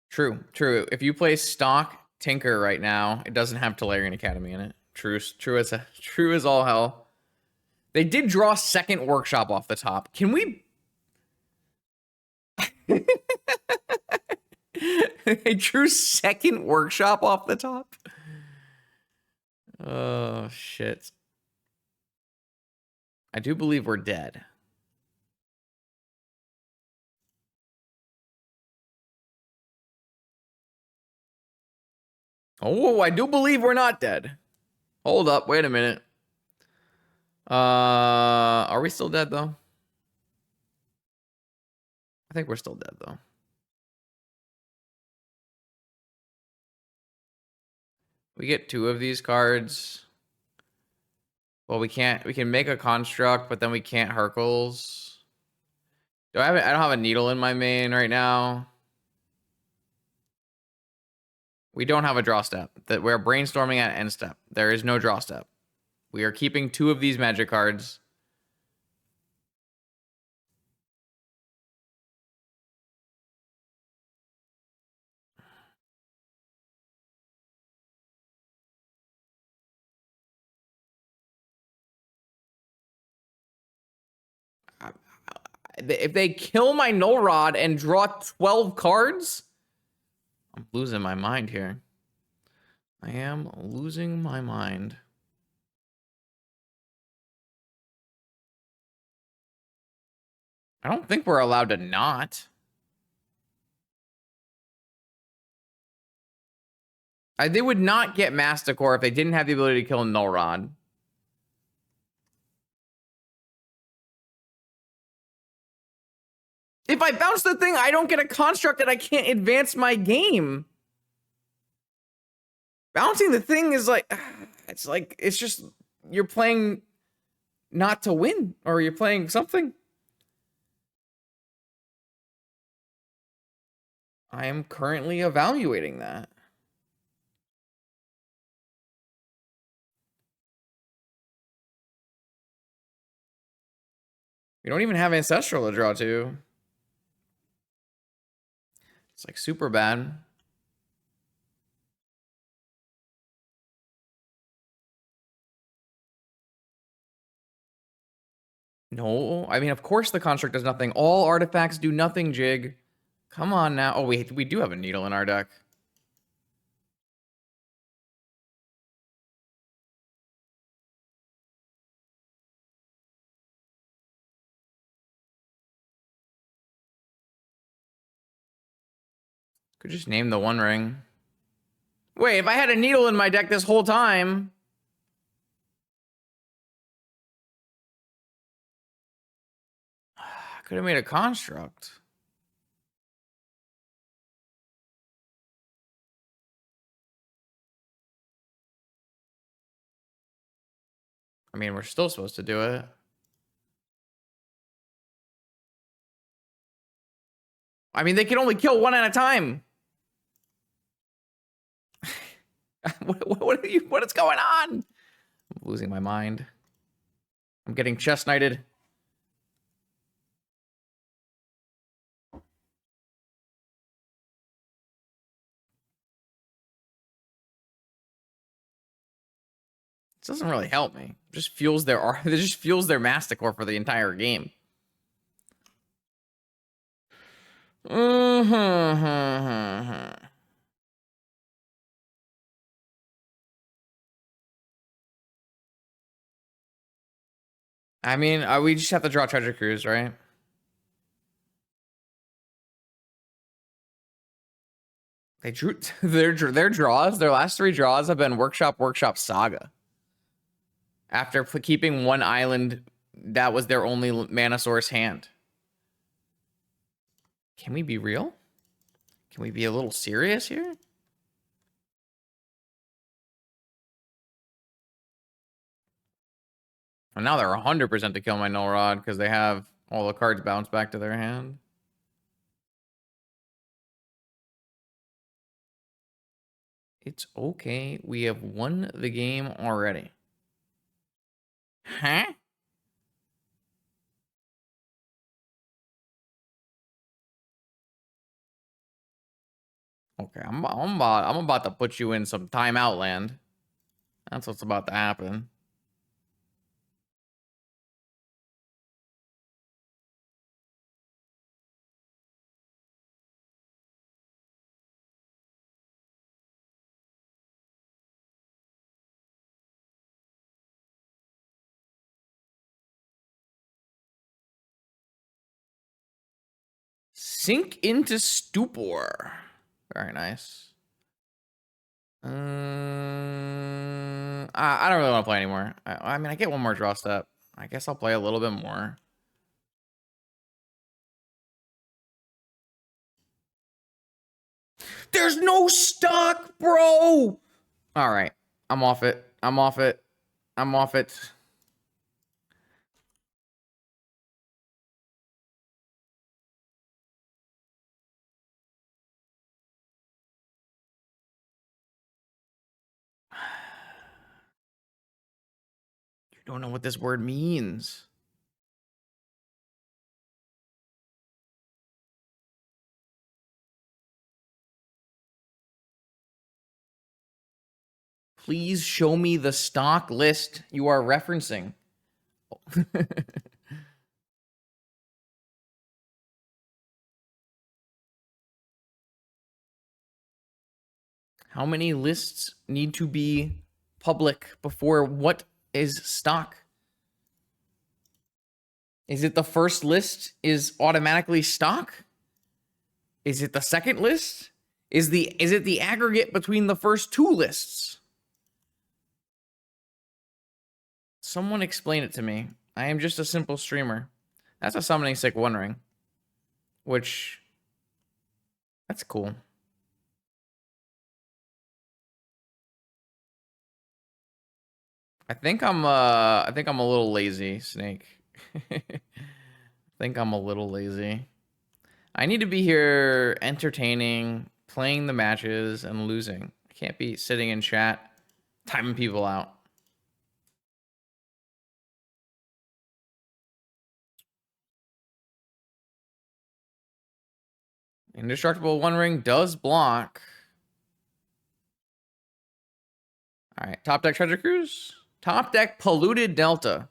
True. If you play stock Tinker right now, it doesn't have Tolarian Academy in it. True as all hell. They did draw second Workshop off the top. Can we? They drew second Workshop off the top. Oh shit. I do believe we're dead. Oh, I do believe we're not dead. Hold up, wait a minute. Are we still dead though? I think we're still dead though. We get 2 of these cards. Well, we can make a construct, but then we can't Hercules. I don't have a needle in my main right now. We don't have a draw step. That we're brainstorming at end step. There is no draw step. We are keeping 2 of these magic cards. If they kill my Null Rod and draw 12 cards, I'm losing my mind here. I am losing my mind. I don't think we're allowed to not. They would not get Masticore if they didn't have the ability to kill a Null Rod. If I bounce the thing, I don't get a construct and I can't advance my game. Bouncing the thing is like, it's just, you're playing not to win, or you're playing something. I am currently evaluating that. We don't even have Ancestral to draw to. It's like super bad. No, I mean, of course the construct does nothing. All artifacts do nothing, Jig. Come on now. Oh, wait, we do have a needle in our deck. Could just name the One Ring. Wait, if I had a needle in my deck this whole time... I could have made a construct. I mean, we're still supposed to do it. I mean, they can only kill one at a time. What is going on? I'm losing my mind. I'm getting chest knighted. This doesn't really help me. It just fuels their it just fuels their Masticore for the entire game. I mean, we just have to draw Treasure Cruise, right? They drew their draws. Their last 3 draws have been Workshop, Workshop, Saga. After keeping one island, that was their only mana source hand. Can we be real? Can we be a little serious here? And now they're 100% to kill my Null Rod because they have all the cards bounced back to their hand. It's okay. We have won the game already. Huh? Okay, I'm about to put you in some timeout land. That's what's about to happen. Sink into stupor. Very nice. I don't really want to play anymore. I mean, I get one more draw step. I guess I'll play a little bit more. There's no stock, bro. All right. I'm off it. I'm off it. I'm off it. You don't know what this word means. Please show me the stock list you are referencing. How many lists need to be public before what is stock? Is it the first list is automatically stock? Is it the second list? Is it the aggregate between the first two lists? Someone explain it to me. I am just a simple streamer. That's a summoning sick One Ring. Which, that's cool. I think I'm a little lazy, Snake. I think I'm a little lazy. I need to be here entertaining, playing the matches, and losing. I can't be sitting in chat, timing people out. Indestructible One Ring does block. All right, top deck Treasure Cruise. Top deck Polluted Delta.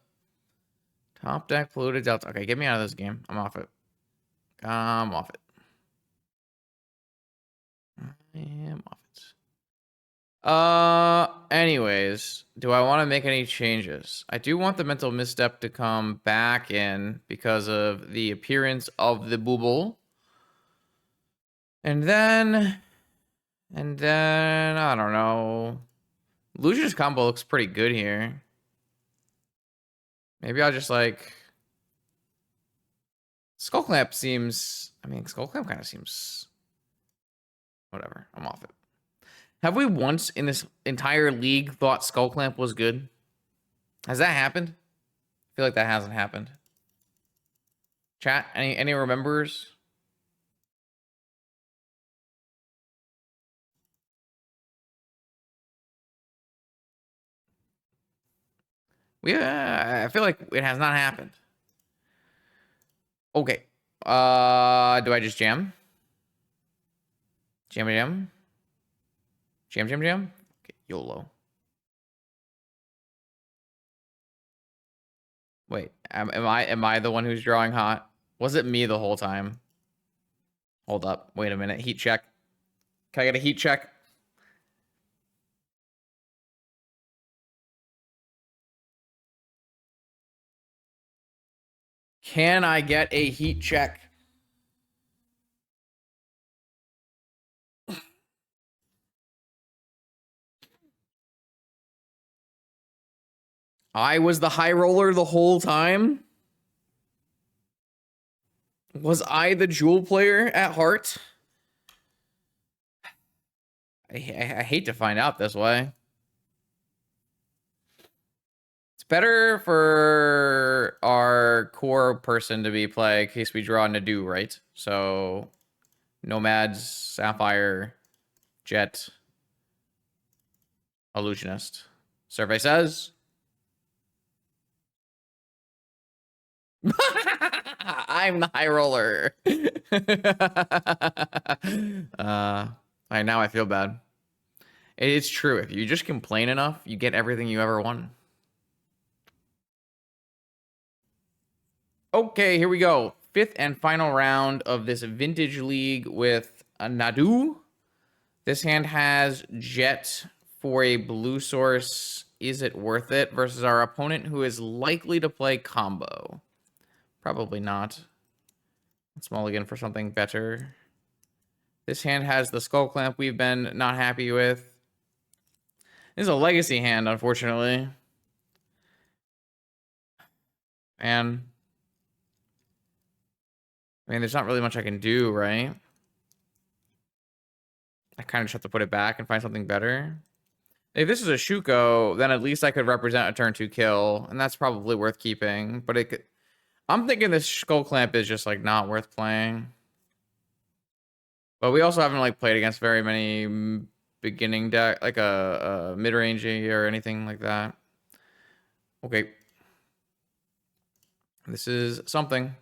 Top deck Polluted Delta. Okay, get me out of this game. I'm off it. I'm off it. I am off it. Anyways, do I want to make any changes? I do want the mental misstep to come back in because of the appearance of the booble. And then, I don't know. Lucia's combo looks pretty good here. Maybe I'll just like... Skull Clamp seems... I mean, Skull Clamp kind of seems... Whatever, I'm off it. Have we once in this entire league thought Skull Clamp was good? Has that happened? I feel like that hasn't happened. Chat, any remembers? I feel like it has not happened. Okay. Do I just jam? Jam. Okay, YOLO. Wait, am I the one who's drawing hot? Was it me the whole time? Hold up. Wait a minute. Heat check. Can I get a heat check? Can I get a heat check? I was the high roller the whole time? Was I the jewel player at heart? I hate to find out this way. It's better for our core person to be play in case we draw NADU, right? So, Nomads, Sapphire, Jet, Illusionist. Survey says... I'm the high roller. Now I feel bad. It's true. If you just complain enough, you get everything you ever want. Okay, here we go. Fifth and final round of this vintage league with a NADU. This hand has Jet for a blue source. Is it worth it? Versus our opponent who is likely to play combo. Probably not. Let's mulligan for something better. This hand has the Skull Clamp we've been not happy with. This is a legacy hand, unfortunately. And I mean, there's not really much I can do, right? I kind of just have to put it back and find something better. If this is a Shuko, then at least I could represent a turn 2 kill, and that's probably worth keeping. But it could... I'm thinking this Skull Clamp is just like not worth playing. But we also haven't like played against very many beginning deck, like a mid-rangey or anything like that. Okay. This is something.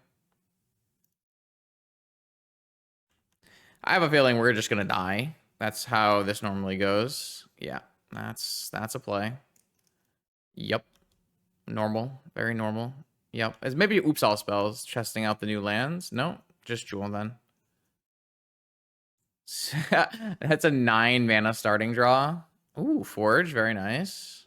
I have a feeling we're just gonna die. That's how this normally goes. Yeah, that's a play. Yep. Normal. Very normal. Yep. It's maybe oops all spells, testing out the new lands. No, just jewel then. That's a 9 mana starting draw. Ooh, Forge, very nice.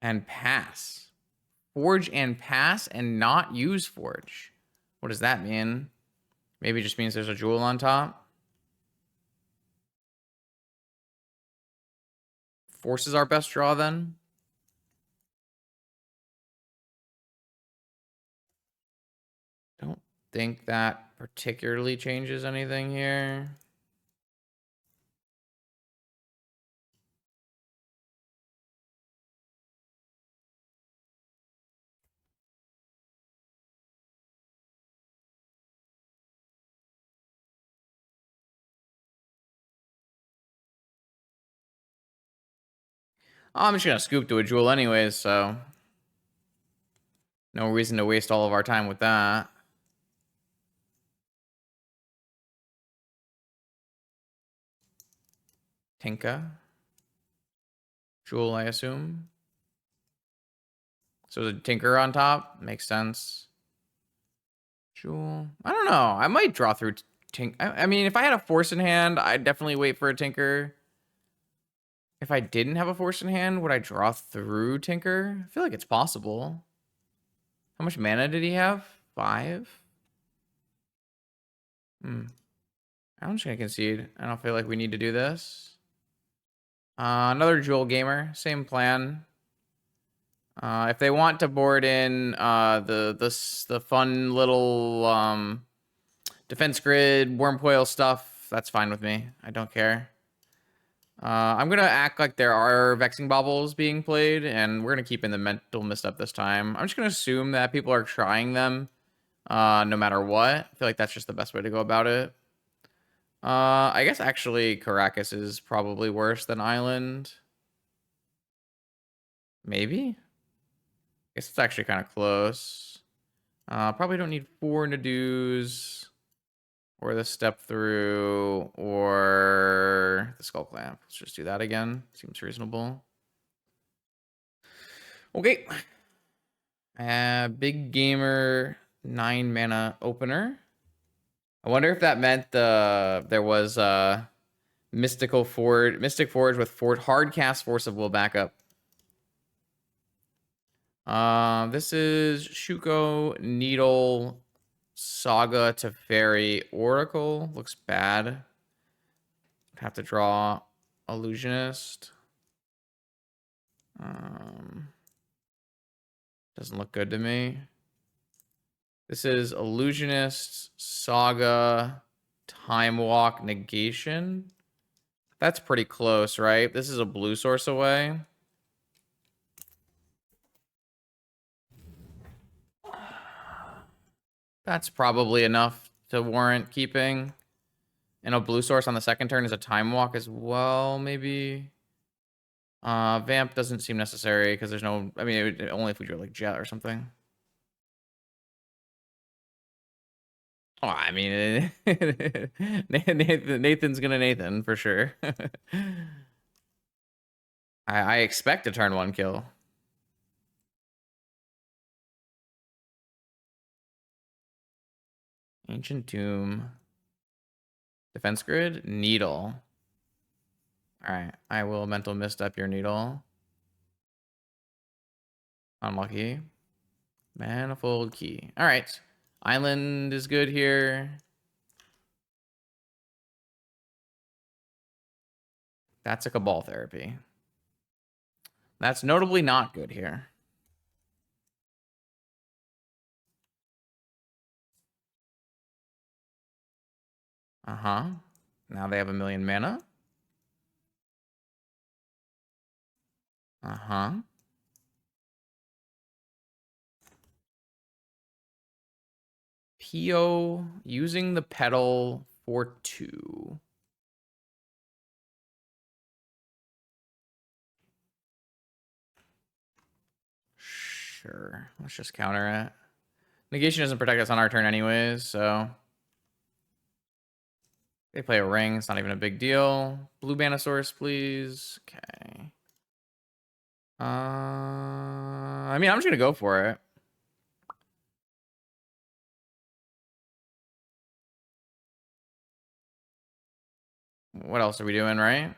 And pass. Forge and pass and not use Forge. What does that mean? Maybe it just means there's a jewel on top. Force is our best draw then. Don't think that particularly changes anything here. Oh, I'm just gonna scoop to a jewel anyways, so no reason to waste all of our time with that. Tinka. Jewel, I assume. So the Tinker on top makes sense. Jewel. I don't know. I might draw through I mean, if I had a force in hand, I'd definitely wait for a Tinker. If I didn't have a force in hand, would I draw through Tinker? I feel like it's possible. How much mana did he have? 5? I'm just gonna concede. I don't feel like we need to do this. Another Jewel Gamer. Same plan. If they want to board in the fun little defense grid, Wormcoil stuff, that's fine with me. I don't care. I'm gonna act like there are Vexing Baubles being played, and we're gonna keep in the Mental Misstep this time. I'm just gonna assume that people are trying them, no matter what. I feel like that's just the best way to go about it. I guess actually Caracas is probably worse than Island. Maybe? I guess it's actually kind of close. Probably don't need 4 Nadus, or the Step Through, or the Skull Clamp. Let's just do that again. Seems reasonable. Okay. Big Gamer, 9 mana opener. I wonder if that meant there was Mystic Forge with hard cast Force of Will backup. This is Shuko, Needle, Saga, Teferi, Oracle. Looks bad. Have to draw Illusionist. Doesn't look good to me. This is Illusionist, Saga, Time Walk, Negation. That's pretty close, right? This is a blue source away. That's probably enough to warrant keeping. And a blue source on the second turn is a Time Walk as well, maybe. Vamp doesn't seem necessary because there's no... I mean, only if we drew like Jet or something. Oh, I mean, Nathan's gonna Nathan for sure. I expect a turn 1 kill. Ancient Tomb. Defense Grid. Needle. Alright, I will Mental Misstep your Needle. Unlucky. Manifold Key. Alright. Island is good here. That's a Cabal Therapy. That's notably not good here. Uh-huh. Now they have 1,000,000 mana. Uh-huh. PO using the pedal for 2. Sure. Let's just counter it. Negation doesn't protect us on our turn anyways, so... They play a ring. It's not even a big deal. Blue Banosaurus, please. Okay. I mean, I'm just going to go for it. What else are we doing, right?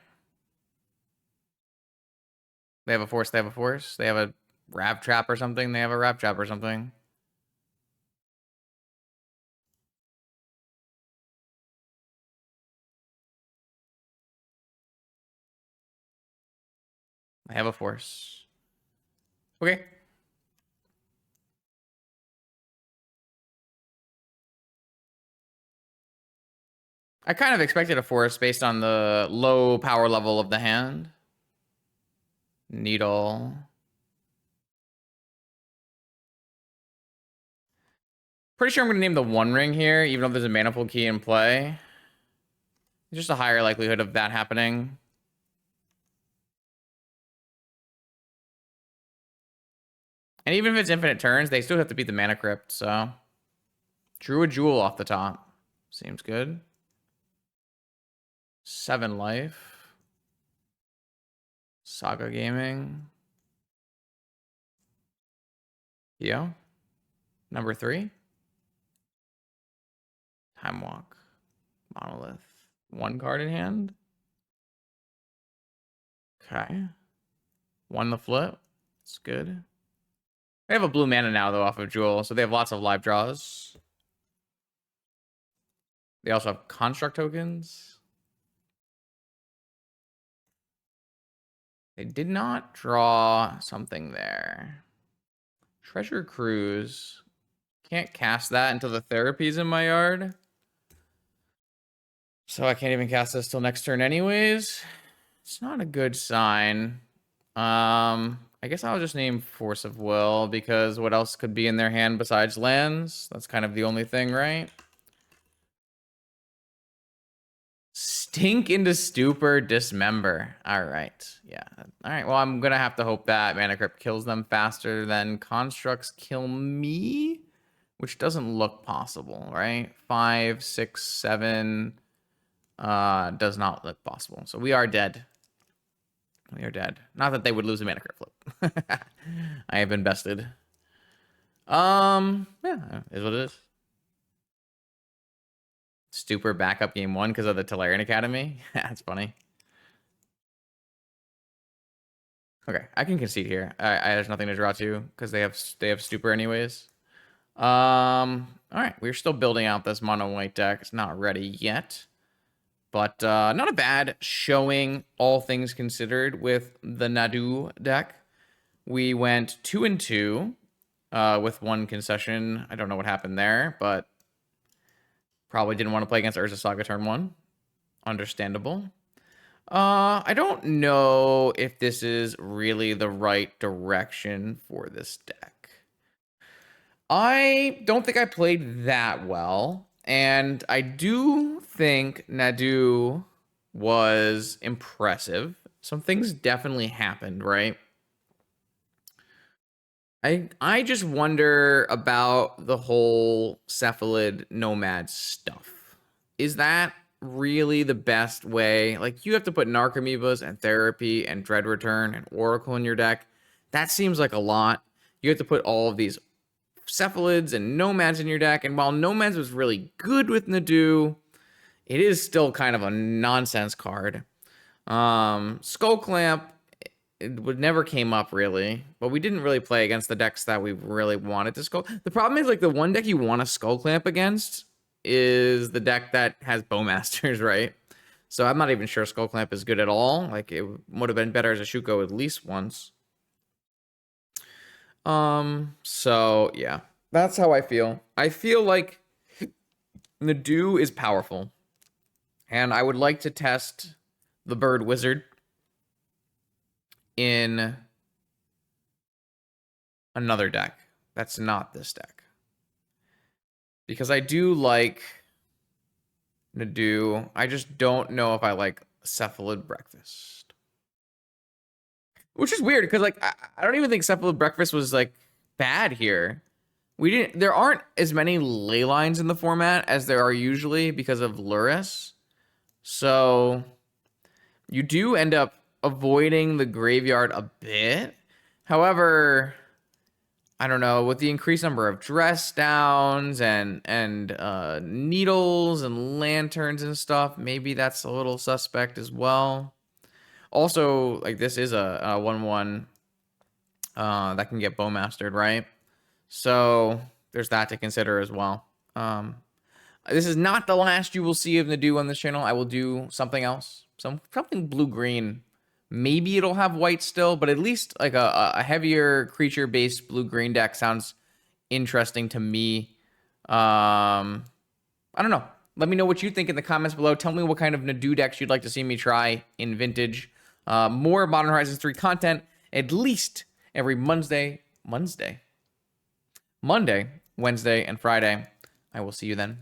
They have a force, they have a force. They have a Rap Trap or something. They have a Rap Trap or something. I have a force. Okay. I kind of expected a force based on the low power level of the hand. Needle. Pretty sure I'm going to name the One Ring here, even though there's a Manifold Key in play. Just a higher likelihood of that happening. And even if it's infinite turns, they still have to beat the Mana Crypt, so... Drew a Jewel off the top. Seems good. 7 life. Saga Gaming. PO. Number 3. Time Walk. Monolith. 1 card in hand. Okay. 1 the flip. It's good. They have a blue mana now, though, off of Jewel, so they have lots of live draws. They also have construct tokens. They did not draw something there. Treasure Cruise. Can't cast that until the therapy's in my yard. So I can't even cast this till next turn anyways. It's not a good sign. I guess I'll just name Force of Will, because what else could be in their hand besides lands? That's kind of the only thing, right? Stink into Stupor, Dismember. All right. Yeah. All right. Well, I'm going to have to hope that Mana Crypt kills them faster than Constructs kill me, which doesn't look possible, right? 5, 6, 7 does not look possible. So we are dead. We are dead. Not that they would lose a Mana Crypt flip. I have invested. Yeah, is what it is. Stupor backup game 1 because of the Tolarian Academy. That's funny. Okay, I can concede here. There's nothing to draw to because they have Stupor anyways. All right, we're still building out this mono white deck. It's not ready yet, but not a bad showing, all things considered, with the NADU deck. We went 2-2 with 1 concession. I don't know what happened there, but probably didn't want to play against Urza Saga turn 1. Understandable. I don't know if this is really the right direction for this deck. I don't think I played that well, and I do think NADU was impressive. Some things definitely happened, right? I just wonder about the whole Cephalid Nomad stuff. Is that really the best way? Like, you have to put Narcomoebas and Therapy and Dread Return and Oracle in your deck. That seems like a lot. You have to put all of these Cephalids and Nomads in your deck. And while Nomads was really good with Nadu, it is still kind of a nonsense card. Skull Clamp, it would never came up really, but we didn't really play against the decks that we really wanted to skull. The problem is, like, the one deck you want to Skull Clamp against is the deck that has Bowmasters, right? So I'm not even sure Skull Clamp is good at all. Like, it would have been better as a Shuko at least once. So yeah, that's how I feel. I feel like Nadu is powerful, and I would like to test the Bird Wizard in another deck that's not this deck, because I do like Nadu. I just don't know if I like Cephalid Breakfast, which is weird because, like, I don't even think Cephalid Breakfast was like bad here. There aren't as many ley lines in the format as there are usually because of Lurrus, so you do end up avoiding the graveyard a bit. However, I don't know, with the increased number of dress downs and needles and lanterns and stuff, maybe that's a little suspect as well. Also, like this is a 1/1 that can get bowmastered, right? So there's that to consider as well. This is not the last you will see of NADU on this channel. I will do something else, something blue-green. Maybe it'll have white still, but at least like a heavier creature-based blue-green deck sounds interesting to me. I don't know. Let me know what you think in the comments below. Tell me what kind of NADU decks you'd like to see me try in Vintage. More Modern Horizons 3 content, at least every Monday, Wednesday, and Friday. I will see you then.